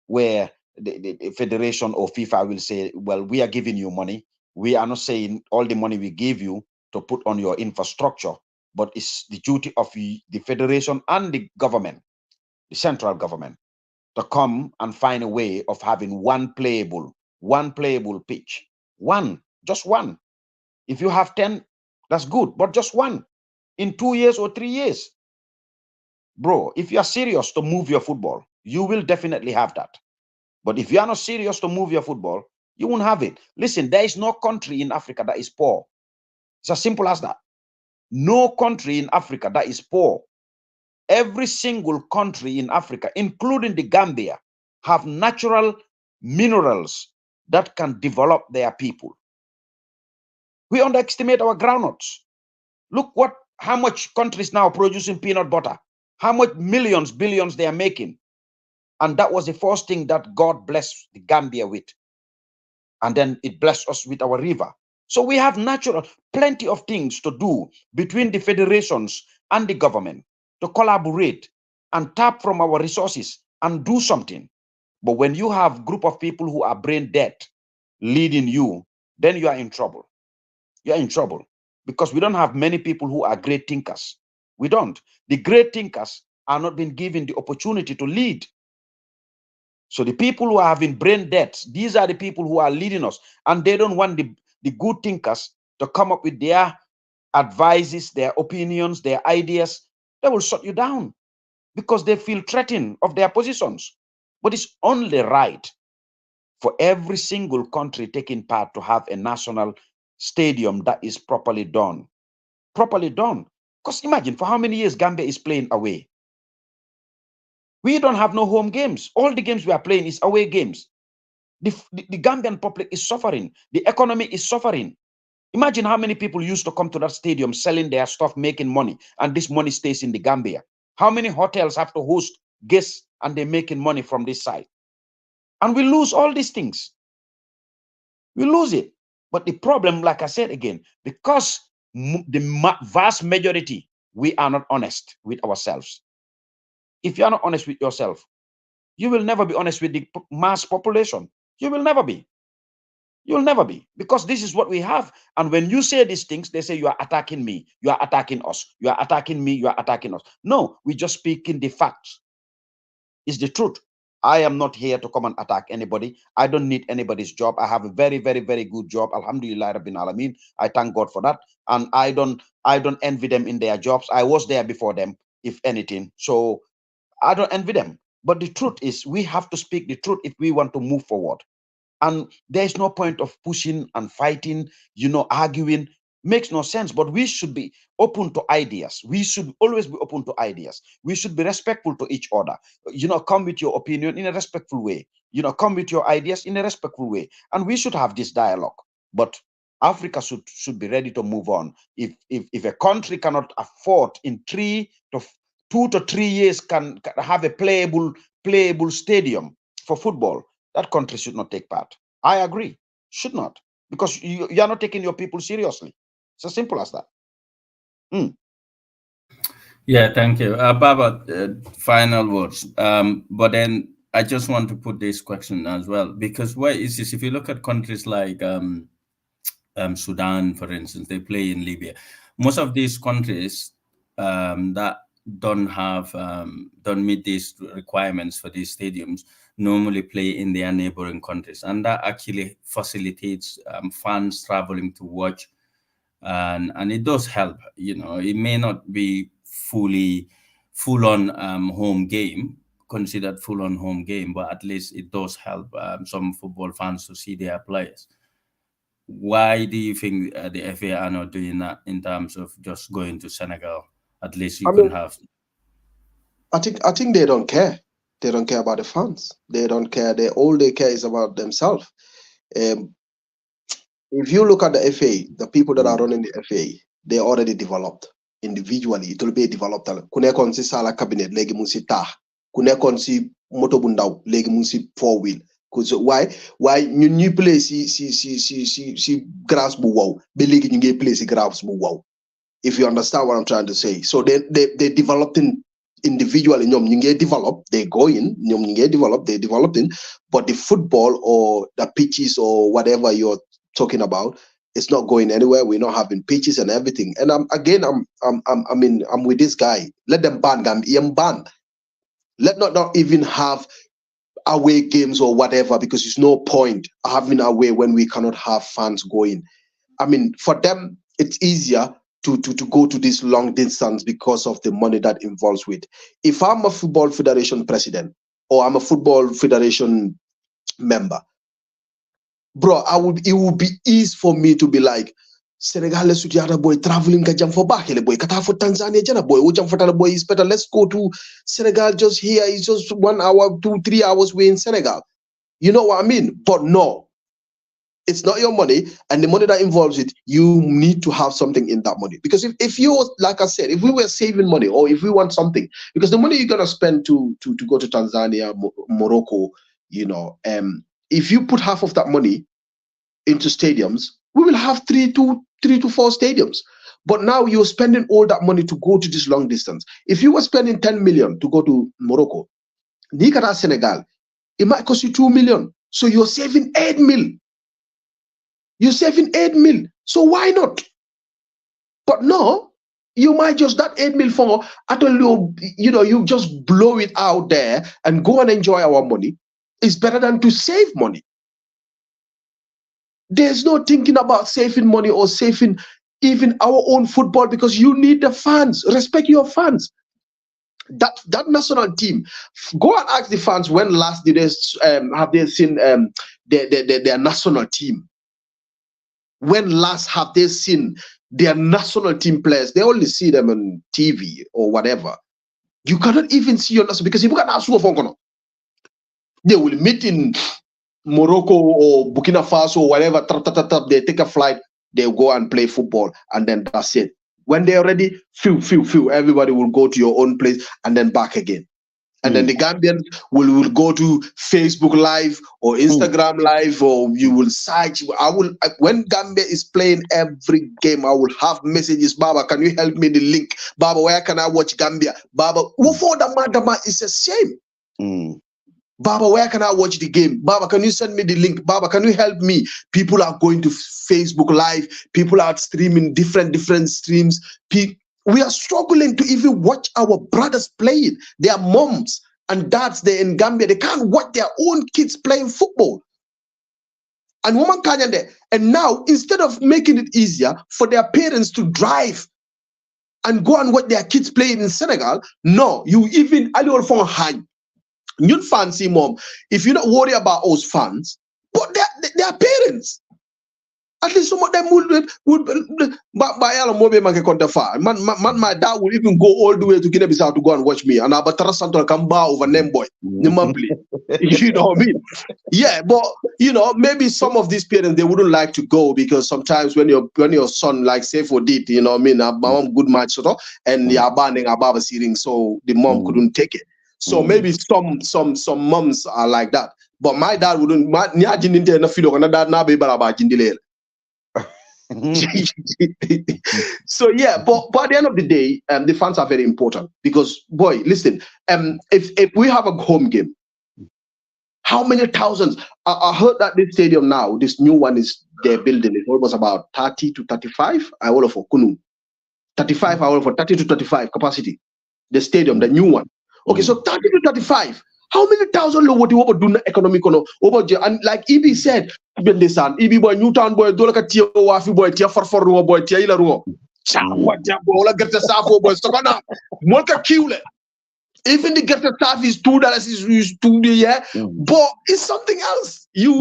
where the federation or FIFA will say, well, we are giving you money. We are not saying all the money we give you to put on your infrastructure, but it's the duty of the federation and the government, the central government, to come and find a way of having one playable pitch. Just one. If you have 10, that's good, but just one in 2 years or 3 years. Bro, if you are serious to move your football, you will definitely have that. But if you are not serious to move your football, you won't have it. Listen, there is no country in Africa that is poor. It's as simple as that. No country in Africa that is poor. Every single country in Africa, including the Gambia, have natural minerals that can develop their people. We underestimate our groundnuts. Look how much countries now producing peanut butter, how much millions, billions they are making. And that was the first thing that God blessed the Gambia with. And then it blessed us with our river. So we have plenty of things to do between the federations and the government to collaborate and tap from our resources and do something. But when you have a group of people who are brain dead leading you, then you are in trouble. You are in trouble, because we don't have many people who are great thinkers. We don't. The great thinkers are not being given the opportunity to lead. So the people who are having brain dead, these are the people who are leading us, and they don't want the good thinkers to come up with their advices, their opinions, their ideas. They will shut you down because they feel threatened of their positions. But it's only right for every single country taking part to have a national stadium that is properly done. Properly done. Because imagine, for how many years Gambia is playing away? We don't have no home games. All the games we are playing is away games. The Gambian public is suffering. The economy is suffering. Imagine how many people used to come to that stadium selling their stuff, making money, and this money stays in the Gambia. How many hotels have to host guests and they're making money from this side? And we lose all these things. We lose it. But the problem, like I said again, because the vast majority, we are not honest with ourselves. If you are not honest with yourself, you will never be honest with the mass population. You will never be. You'll never be, because this is what we have. And when you say these things, they say you are attacking me, you are attacking us, you are attacking me, you are attacking us. No, we just speaking the facts. It's the truth. I am not here to come and attack anybody. I don't need anybody's job. I have a very, very, very good job. Alhamdulillah Rabbil Alameen. I thank God for that. And I don't envy them in their jobs. I was there before them, if anything. So I don't envy them. But the truth is, we have to speak the truth if we want to move forward. And there's no point of pushing and fighting, arguing. Makes no sense. But we should be open to ideas. We should always be open to ideas. We should be respectful to each other. Come with your opinion in a respectful way. Come with your ideas in a respectful way. And we should have this dialogue. But Africa should be ready to move on. If a country cannot afford in 2 to 3 years can have a playable stadium for football, that country should not take part. I agree. Should not. Because you are not taking your people seriously. It's as simple as that. Yeah, thank you. Baba, final words. But then I just want to put this question as well, because why is this? If you look at countries like Sudan, for instance, they play in Libya. Most of these countries that don't meet these requirements for these stadiums normally play in their neighboring countries, and that actually facilitates fans traveling to watch, and it does help. It may not be full-on home game, considered full-on home game, but at least it does help some football fans to see their players. Why do you think the FA are not doing that in terms of just going to Senegal? At least you can have. I think they don't care. They don't care about the fans. They don't care. All they care is about themselves. If you look at the FA, the people that are running the FA, they already developed individually. It will be developed. Ku nekkoon si sala cabinet léegi mu ngi si taax. Ku nekkoon si moto bu ndaw léegi mu ngi si 4-wheel. Why ñun ñuy play si grass bu wow ba léegi ñu ngi play si grass bu wow. If you understand what I'm trying to say. So they developing individually. Ñoom ñu ngi develop, they go in, ñoom ñu ngi develop, they developing, but the football or the pitches or whatever you're talking about, it's not going anywhere. We're not having pitches and everything. And I'm with this guy. Let them ban Gambian ban. Let not even have away games or whatever, because there's no point having away when we cannot have fans going. For them, it's easier to go to this long distance because of the money that involves with. If I'm a football federation president or I'm a football federation member, bro, it would be easy for me to be like, Senegal, let's do other boy traveling ka jam for back, boy. Kata for Tanzania, jana boy. Ujam for boy is better. Let's go to Senegal. Just here, it's just 1 hour, 2-3 hours. We're in Senegal. You know what I mean? But no, it's not your money, and the money that involves it, you need to have something in that money. Because if you, like I said, if we were saving money, or if we want something, because the money you're gonna spend to go to Tanzania, Morocco, if you put half of that money into stadiums, we will have 3 to 4 stadiums. But now you're spending all that money to go to this long distance. If you were spending 10 million to go to Morocco, Nikata Senegal, it might cost you 2 million. So you're saving 8 mil. You're saving 8 mil. So why not? But no, you might just that 8 mil for you just blow it out there and go and enjoy our money. It's better than to save money. There's no thinking about saving money or saving even our own football, because you need the fans. Respect your fans. That national team, go and ask the fans when last did they have they seen their national team. When last have they seen their national team players? They only see them on TV or whatever. You cannot even see your national, because if you can ask they will meet in Morocco or Burkina Faso or whatever. They take a flight. they go and play football, and then that's it. When they're ready, everybody will go to your own place and then back again. And then the Gambians will go to Facebook Live or Instagram Live, or you will search. When Gambia is playing every game, I will have messages. Baba, can you help me the link? Baba, where can I watch Gambia? Baba, for the matter is a shame. Baba, where can I watch the game? Baba, can you send me the link? Baba, can you help me? People are going to Facebook Live. People are streaming different streams. We are struggling to even watch our brothers playing. Their moms and dads there in Gambia, they can't watch their own kids playing football. And woman can't there. And now, instead of making it easier for their parents to drive and go and watch their kids playing in Senegal, no, you even you fancy mom. If you don't worry about those fans, but their parents. At least some of them would my dad would even go all the way to Guinea-Bissau to go and watch me. And I better Santo Kamba over name boy. You know what I mean? Yeah, but maybe some of these parents, they wouldn't like to go, because sometimes when your son, like say for did, you know what I mean, a good match sort of, and you're banning a baba seating, so the mom couldn't take it. So maybe some moms are like that. But my dad wouldn't. So yeah, but at the end of the day, the fans are very important, because boy, listen, if we have a home game, how many thousands? I heard that this stadium now, this new one they're building, it almost about 30 to 35. I will for Kunu, 35. I will for 30 to 35 capacity. The stadium, the new one. Okay, so 30 to 35. How many thousand lo what you over do economic and like EB said, EB boy Newtown boy dolaka tia wafi boy tia farfor boy tia ila ruo. What bola get the safo boy sokana molka kiule. Even the get the staff is $2 is 2 yeah. But it's something else. You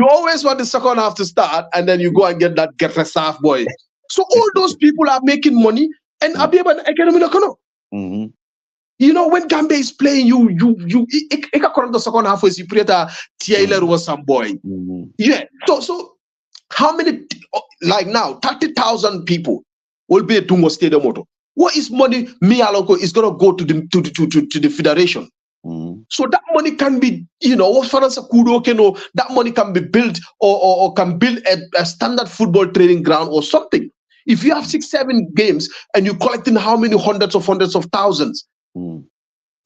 always want the second half to start, and then you go and get that get the staff boy. So all those people are making money, and Abiba economic when Gambia is playing, you the second half was Taylor was some boy. Yeah. So how many, like now 30,000 people will be a Tungo Stadium motor. What is money me aloko is gonna go to the federation. So that money can be, that money can be built or can build a standard football training ground or something. If you have 6-7 games and you're collecting how many hundreds of thousands, you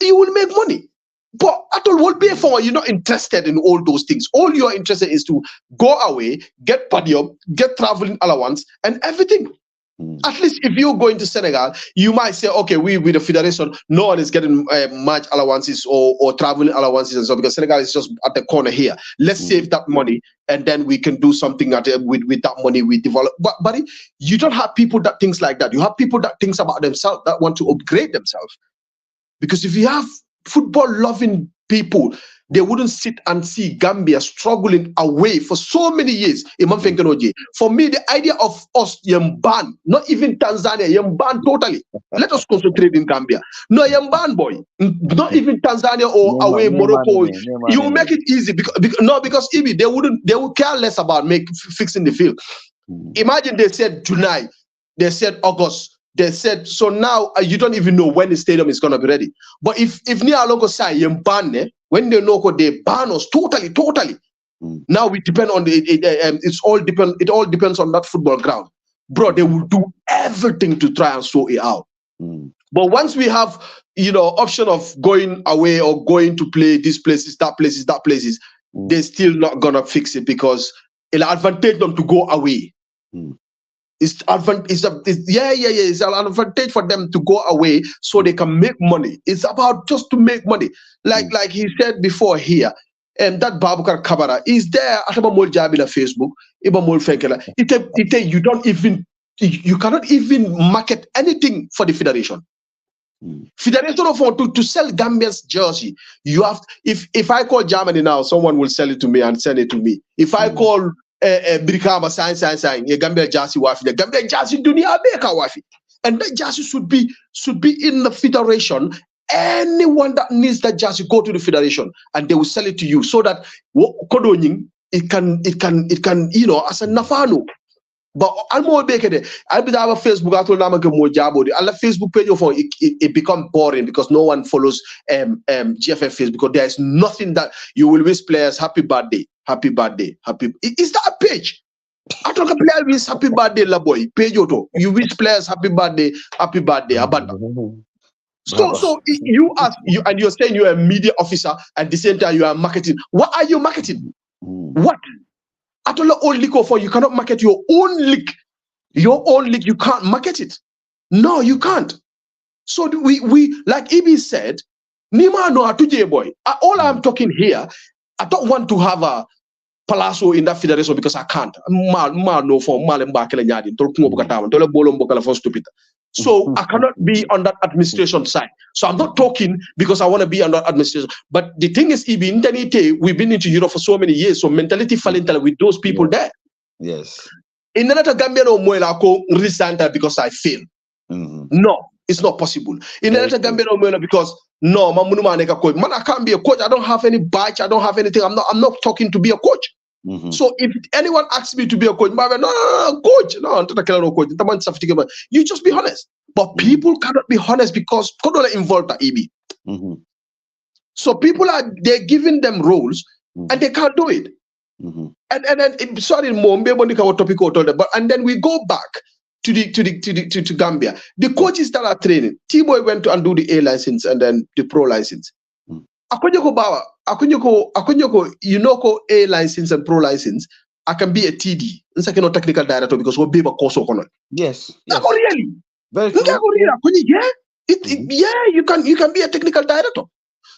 will make money. But at all, what be for you're not interested in all those things. All you're interested is to go away, get padium, get traveling allowance, and everything. At least if you're going to Senegal, you might say, okay, we with the federation, no one is getting much allowances or traveling allowances and so, because Senegal is just at the corner here. Let's save that money, and then we can do something with that money we develop. But you don't have people that thinks like that. You have people that thinks about themselves, that want to upgrade themselves. Because if you have football loving people, they wouldn't sit and see Gambia struggling away for so many years. For me, the idea of us Yamban, not even Tanzania, Yamban totally. Let us concentrate in Gambia. No Yamban boy, not even Tanzania or away Morocco. You will make it easy because Ibi, they would care less about fixing the field. Imagine they said July, they said August. They said, so now you don't even know when the stadium is going to be ready. But if near logo say when they know they ban us totally. Now we depend on it all depends on that football ground. Bro, they will do everything to try and sort it out. But once we have option of going away or going to play these places, that places, they're still not gonna fix it, because it'll advantage them to go away. It's an advantage for them to go away so they can make money. It's about just to make money. Like he said before here, and that Babukar Kabara is there at Facebook. You cannot even market anything for the federation. Federation to sell Gambia's jersey, you have if I call Germany now, someone will sell it to me and send it to me. If I call Brikama sign Gambia jersey wafi, the Gambia jersey dunia beka wafi, and that jersey should be in the federation. Anyone that needs that jersey, go to the federation and they will sell it to you, so that it can as a nafano. But I'm more bekede. I be have a Facebook. I told them I'm more jabo. All the Facebook page for it become boring because no one follows GFF face because there is nothing that you will wish players happy birthday, happy birthday, happy. Is that a page? I talk a player wish happy birthday, la boy. Page auto. You wish players happy birthday, abanda. So you ask you and you're saying you're a media officer at the same time you are marketing. What are you marketing? What? At all league for you cannot market your own league. Your own league, you can't market it. No, you can't. So we like Ibi said, Nima no atuje boy. All I'm talking here, I don't want to have a palazzo in that federation because I can't. So I cannot be on that administration side. So I'm not talking because I want to be on that administration. But the thing is, we've been into Europe for so many years. So mentality falling with those people there. Yes. In another Gambian or Moela resign because I fail. No, it's not possible. In another Gambian or Moela because no, man, I can't be a coach. I don't have any badge. I don't have anything. I'm not talking to be a coach. So if anyone asks me to be a coach, no, coach. No, coach. You just be honest. But people cannot be honest because involved at EB. So people they're giving them roles and they can't do it. And then sorry, but and then we go back to Gambia. The coaches that are training, T-Boy went to undo the A license and then the pro license. You know, A license and pro license, I can be a TD. It's like technical director because we'll be a course of honor. Yes. Really? Very true. Yeah, you can be a technical director.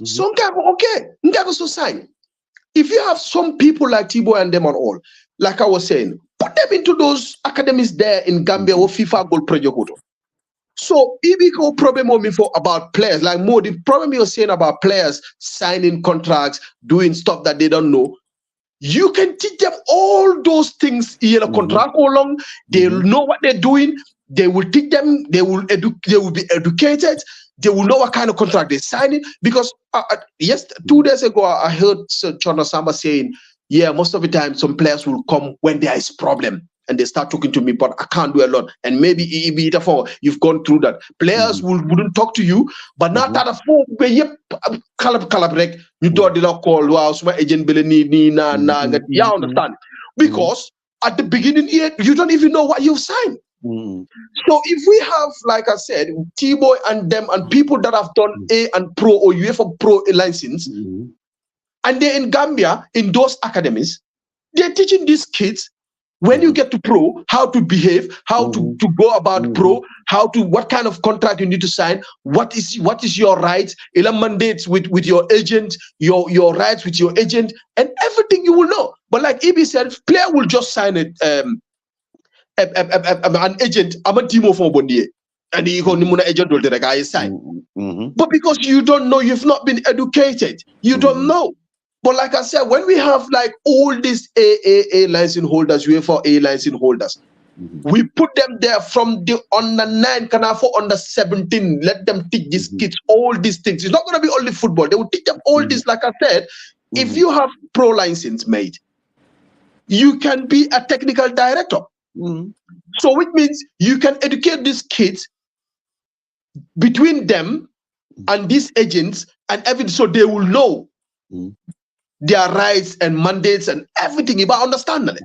So okay, so sign. If you have some people like Tibo and them on all, like I was saying, put them into those academies there in Gambia or FIFA Gold Project. So if you go problem about players, like more the problem you're saying about players signing contracts, doing stuff that they don't know, you can teach them all those things in a contract along. They'll know what they're doing. They will teach them. They will be educated. They will know what kind of contract they're signing. Because yes, 2 days ago I heard Chona Samba saying, yeah, most of the time some players will come when there is problem and they start talking to me, but I can't do a lot. And maybe you've gone through that. Players wouldn't talk to you, but not that a fool. You don't call wow, my agent you understand? Because at the beginning, you don't even know what you've signed. So if we have, like I said, T-Boy and them and people that have done A and Pro or UEFA Pro license, and they're in Gambia in those academies, they're teaching these kids when you get to pro how to behave, how to go about pro, what kind of contract you need to sign, what is your rights, mandates with your agent, your rights with your agent, and everything you will know. But like Ibi said, player will just sign it. An agent, I'm a Timo for Bondier, and he agent will the guy sign. But because you don't know, you've not been educated, you don't know. But like I said, when we have like all these A license holders, UEFA A license holders, we put them there from the under 9, for under 17. Let them teach these kids all these things. It's not going to be only football. They will teach them all this. Like I said, if you have pro license made, you can be a technical director. So which means you can educate these kids between them and these agents and everything, so they will know their rights and mandates and everything about understanding it.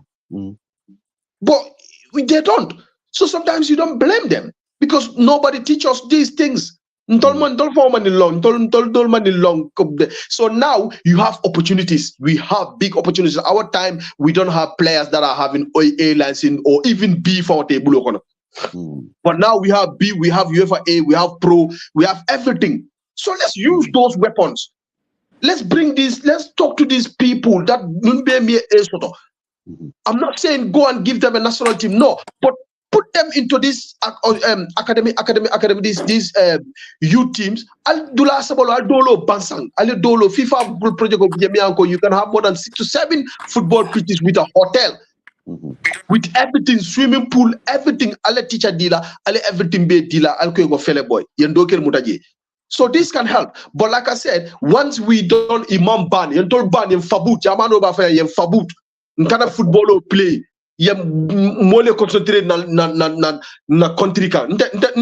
But they don't. So sometimes you don't blame them because nobody teaches us these things. So now you have opportunities. We have big opportunities. Our time, we don't have players that are having A license or even B for table. But now we have B, we have UEFA A, we have Pro, we have everything. So let's use those weapons. Let's bring this, let's talk to these people that I'm not saying go and give them a national team, no, but put them into this academy, these youth teams. I'll do Bansang, I'll do FIFA project of Yemianko. You can have more than 6 to 7 football pitches with a hotel. With everything, swimming pool, everything, I'll teacher dealer, I'll everything be dealer, I'll go fele boy. So this can help. But like I said, once we don't Imam ban, you don't ban in Fabut, Yamano Bafaya, Fabut, kind of football or play. ya mole concentrate na country kan.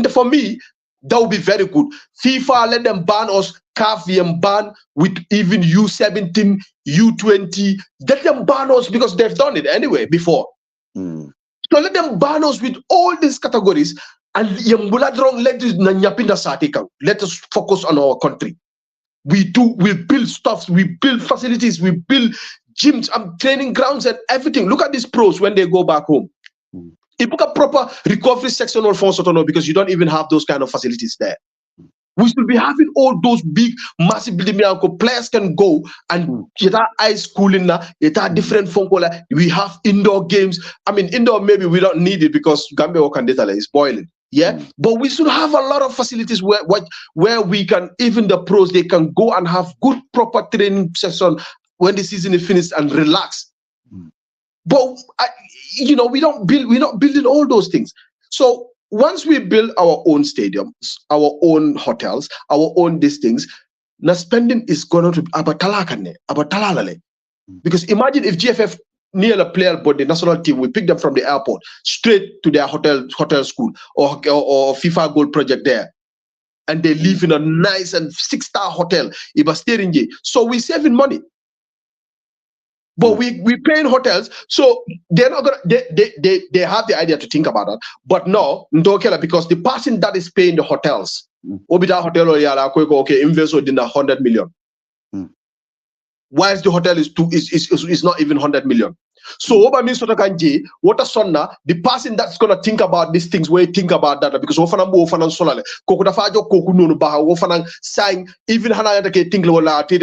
For me, that would be very good. FIFA let them ban us, CAF ban with even U17, U20. Let them ban us because they've done it anyway before. So let them ban us with all these categories and let us focus on our country. We build stuff, we build facilities, we build gyms and training grounds and everything. Look at these pros when they go back home. If you a proper recovery section or funds, because you don't even have those kind of facilities there. We should be having all those big, massive building. Players can go and get our ice cooling now, get our different phone call. We have indoor games. I mean, indoor maybe we don't need it because Gambia is boiling. Yeah, but we should have a lot of facilities where we can, even the pros, they can go and have good proper training session when the season is finished and relax. But we're not building all those things. So once we build our own stadiums, our own hotels, our own these things, now spending is going to be because imagine if GFF near a player but the national team, we pick them from the airport straight to their hotel school or FIFA gold project there, and they live in a nice and 6-star hotel. So we're saving money. But we paying hotels, so they're not gonna. They have the idea to think about that, but no, because the person that is paying the hotels, Obita hotel or invest in 100 million. Whilst the hotel is not even 100 million. So what a sonna, the person that's gonna think about these things, where think about that because even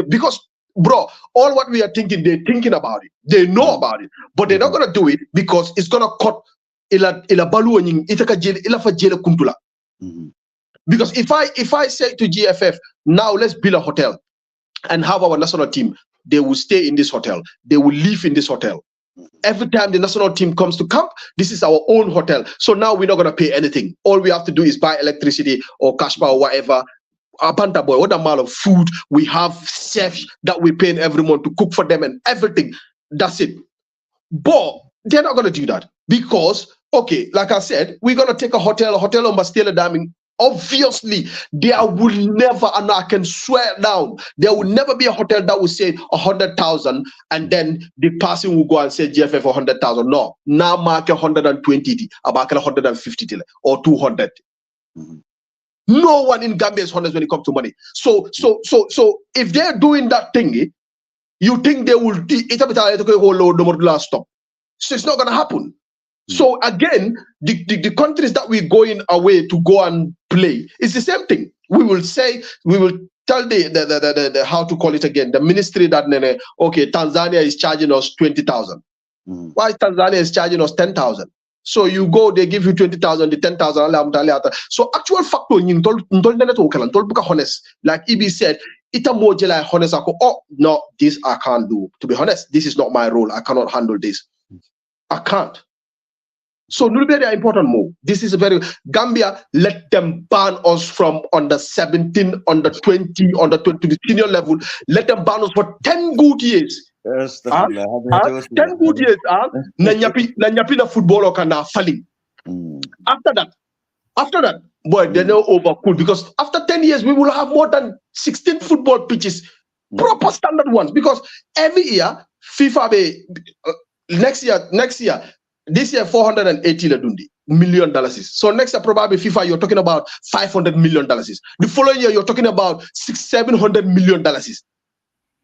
because bro, all what we are thinking, they're thinking about it. They know about it, but they're not gonna do it because it's gonna cut because if I say to GFF, now let's build a hotel and have our national team, they will stay in this hotel, they will live in this hotel. Every time the national team comes to camp, this is our own hotel. So now we're not gonna pay anything. All we have to do is buy electricity or cash power or whatever. What amount of food we have, chefs that we pay every month to cook for them and everything. That's it. But they're not gonna do that because, okay, like I said, we're gonna take a hotel on Bastille Daming. Obviously, there will never, and I can swear down, there will never be a hotel that will say 100,000 and then the person will go and say GFF 100,000. No, now mark 120, about 150 or 200. No one in Gambia is honest when it comes to money. So if they're doing that thing, you think they will stop. So it's not gonna happen. So again, the countries that we're going away to go and play, it's the same thing. We will tell the how to call it again, the ministry that okay, Tanzania is charging us 20,000. Why Tanzania is charging us 10,000? So you go, they give you 20,000, the 10,000. So actual factor, honest, like EB said, honest. Oh no, this I can't do. To be honest, this is not my role. I cannot handle this. I can't. So very important move. This is a very Gambia. Let them ban us from under 17, under 20, under 20 the senior level. Let them ban us for 10 good years. 10 good years. Nanyapi na football kana falling. After that, boy, they're now overcool because after 10 years we will have more than 16 football pitches, proper standard ones. Because every year FIFA next year. This year, $480 million. So next year, probably FIFA, you're talking about $500 million. The following year, you're talking about $700 million.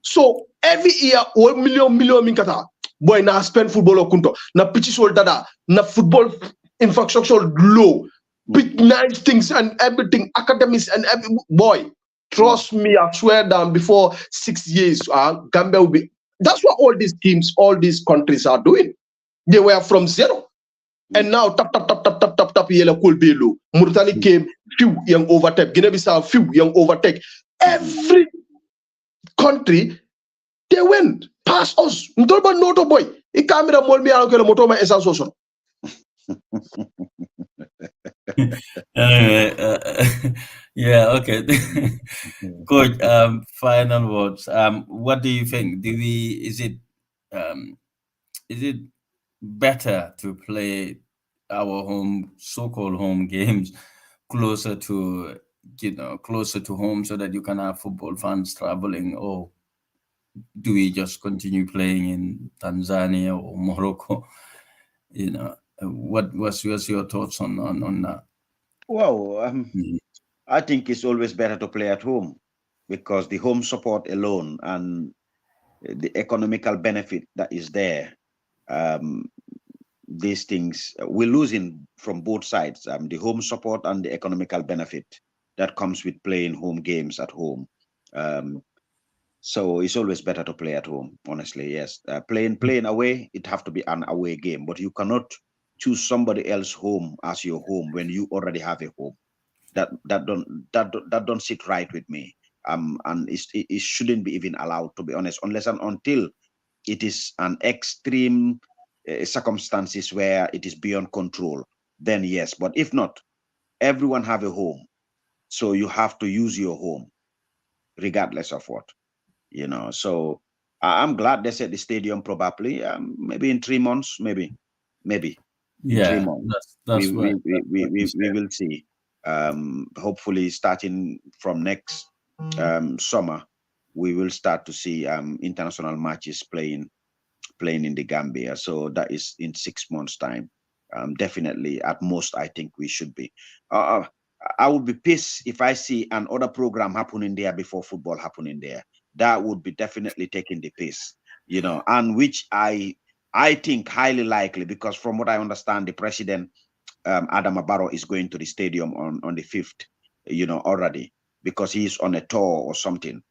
So every year, 1 million minkata. Boy, na spend football or kunto. Na pitches all dada. Na football infrastructure low. Big nice things and everything. Academies and every boy. Trust me, I swear down before 6 years, Gambia will be. That's what all these teams, all these countries are doing. They were from zero. And now tap yellow cool below. Mauritania came, few young overtake. Guinea-Bissau, few young overtake. Every country, they went past us. Mtolba noto boy. Ikamera molmi alokelo motoma esansoso. Yeah, okay. Coach, final words. What do you think? Is it better to play our home, so-called home games closer to, closer to home, so that you can have football fans traveling? Or do we just continue playing in Tanzania or Morocco? What's your thoughts on that? Well, Mm. I think it's always better to play at home because the home support alone and the economical benefit that is there, um, these things we're losing from both sides, the home support and the economical benefit that comes with playing home games at home. Um, so it's always better to play at home, honestly. Yes, playing away, it have to be an away game, but you cannot choose somebody else home as your home when you already have a home. That don't sit right with me. And it shouldn't be even allowed, to be honest, unless and until it is an extreme circumstances where it is beyond control. Then yes, but if not, everyone have a home, so you have to use your home regardless of what. So I'm glad they said the stadium probably, maybe in 3 months, maybe in three Yeah, months we that's we what we we, you we, we said. will see. Hopefully starting from next summer, we will start to see international matches playing in the Gambia. So that is in 6 months' time. Definitely, at most, I think we should be. Uh, I would be pissed if I see an other program happening there before football happening there. That would be definitely taking the piss, and which I think highly likely, because from what I understand, the president, Adam Barrow, is going to the stadium on the 5th, already, because he's on a tour or something.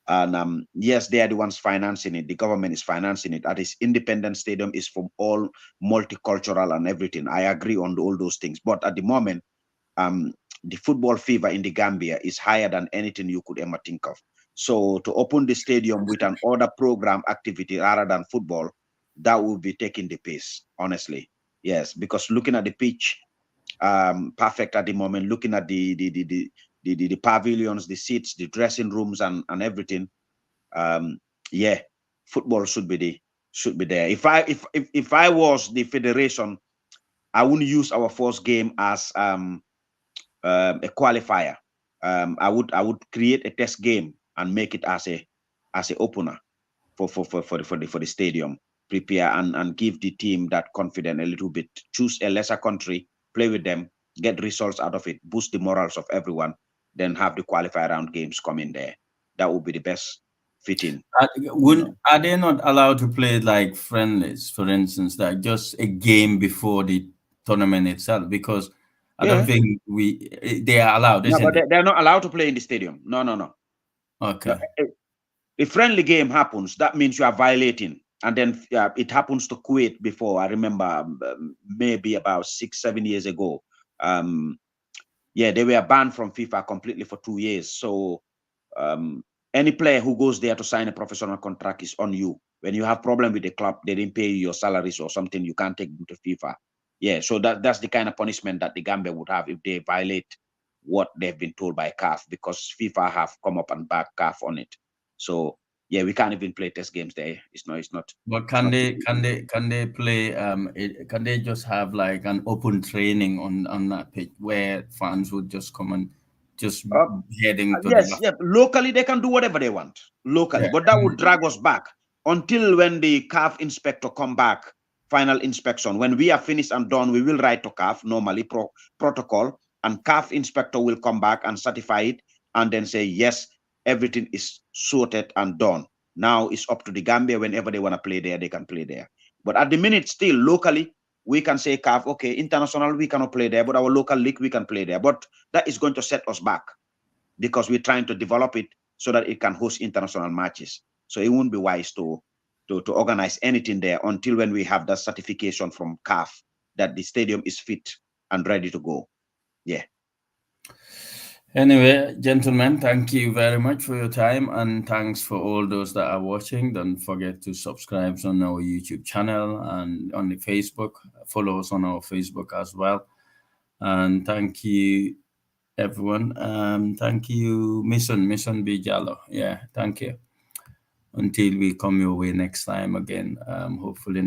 And yes, they are the ones financing it. The government is financing it. At this independent stadium is for all multicultural and everything. I agree on all those things. But at the moment, um, the football fever in the Gambia is higher than anything you could ever think of. So to open the stadium with an other program activity rather than football, that would be taking the pace, honestly. Yes, because looking at the pitch, perfect at the moment. Looking at the pavilions, the seats, the dressing rooms, and everything. Um, yeah, football should be there. If I was the federation, I wouldn't use our first game as a qualifier. I would create a test game and make it as a opener for the stadium. Prepare and give the team that confidence a little bit. Choose a lesser country, play with them, get results out of it, boost the morals of everyone, then have the qualifier round games come in there. That would be the best fitting. Are they not allowed to play like friendlies, for instance, like just a game before the tournament itself? Because I don't Yeah. think they are allowed, No, but isn't it? they're not allowed to play in the stadium. No, no, no. No, Okay. a friendly game happens, that means you are violating. And then it happens to Kuwait before. I remember maybe about 6, 7 years ago. Um, yeah, they were banned from FIFA completely for 2 years. So um, any player who goes there to sign a professional contract is on you. When you have problem with the club, they didn't pay you your salaries or something, you can't take them to FIFA. Yeah, so that's the kind of punishment that the Gambia would have if they violate what they've been told by CAF, because FIFA have come up and back CAF on it. So yeah, we can't even play test games there. It's not. But It's can not. they play can they just have like an open training on that pitch where fans would just come and just Uh, heading to the Yes, yeah. Locally, they can do whatever they want locally, yeah. but that would drag us back until when the CAF inspector come back, final inspection. When we are finished and done, we will write to CAF normally protocol, and CAF inspector will come back and certify it, and then say yes, everything is sorted and done. Now it's up to the Gambia. Whenever they want to play there, they can play there. But at the minute, still locally, we can say CAF, okay, international we cannot play there, but our local league we can play there. But that is going to set us back, because we're trying to develop it so that it can host international matches. So it won't be wise to organize anything there until when we have that certification from CAF that the stadium is fit and ready to go. Yeah. Anyway, gentlemen, thank you very much for your time, and thanks for all those that are watching. Don't forget to subscribe on our YouTube channel and on the Facebook. Follow us on our Facebook as well. And thank you, everyone. Thank you, Mission Bijalo. Yeah, thank you. Until we come your way next time again. Hopefully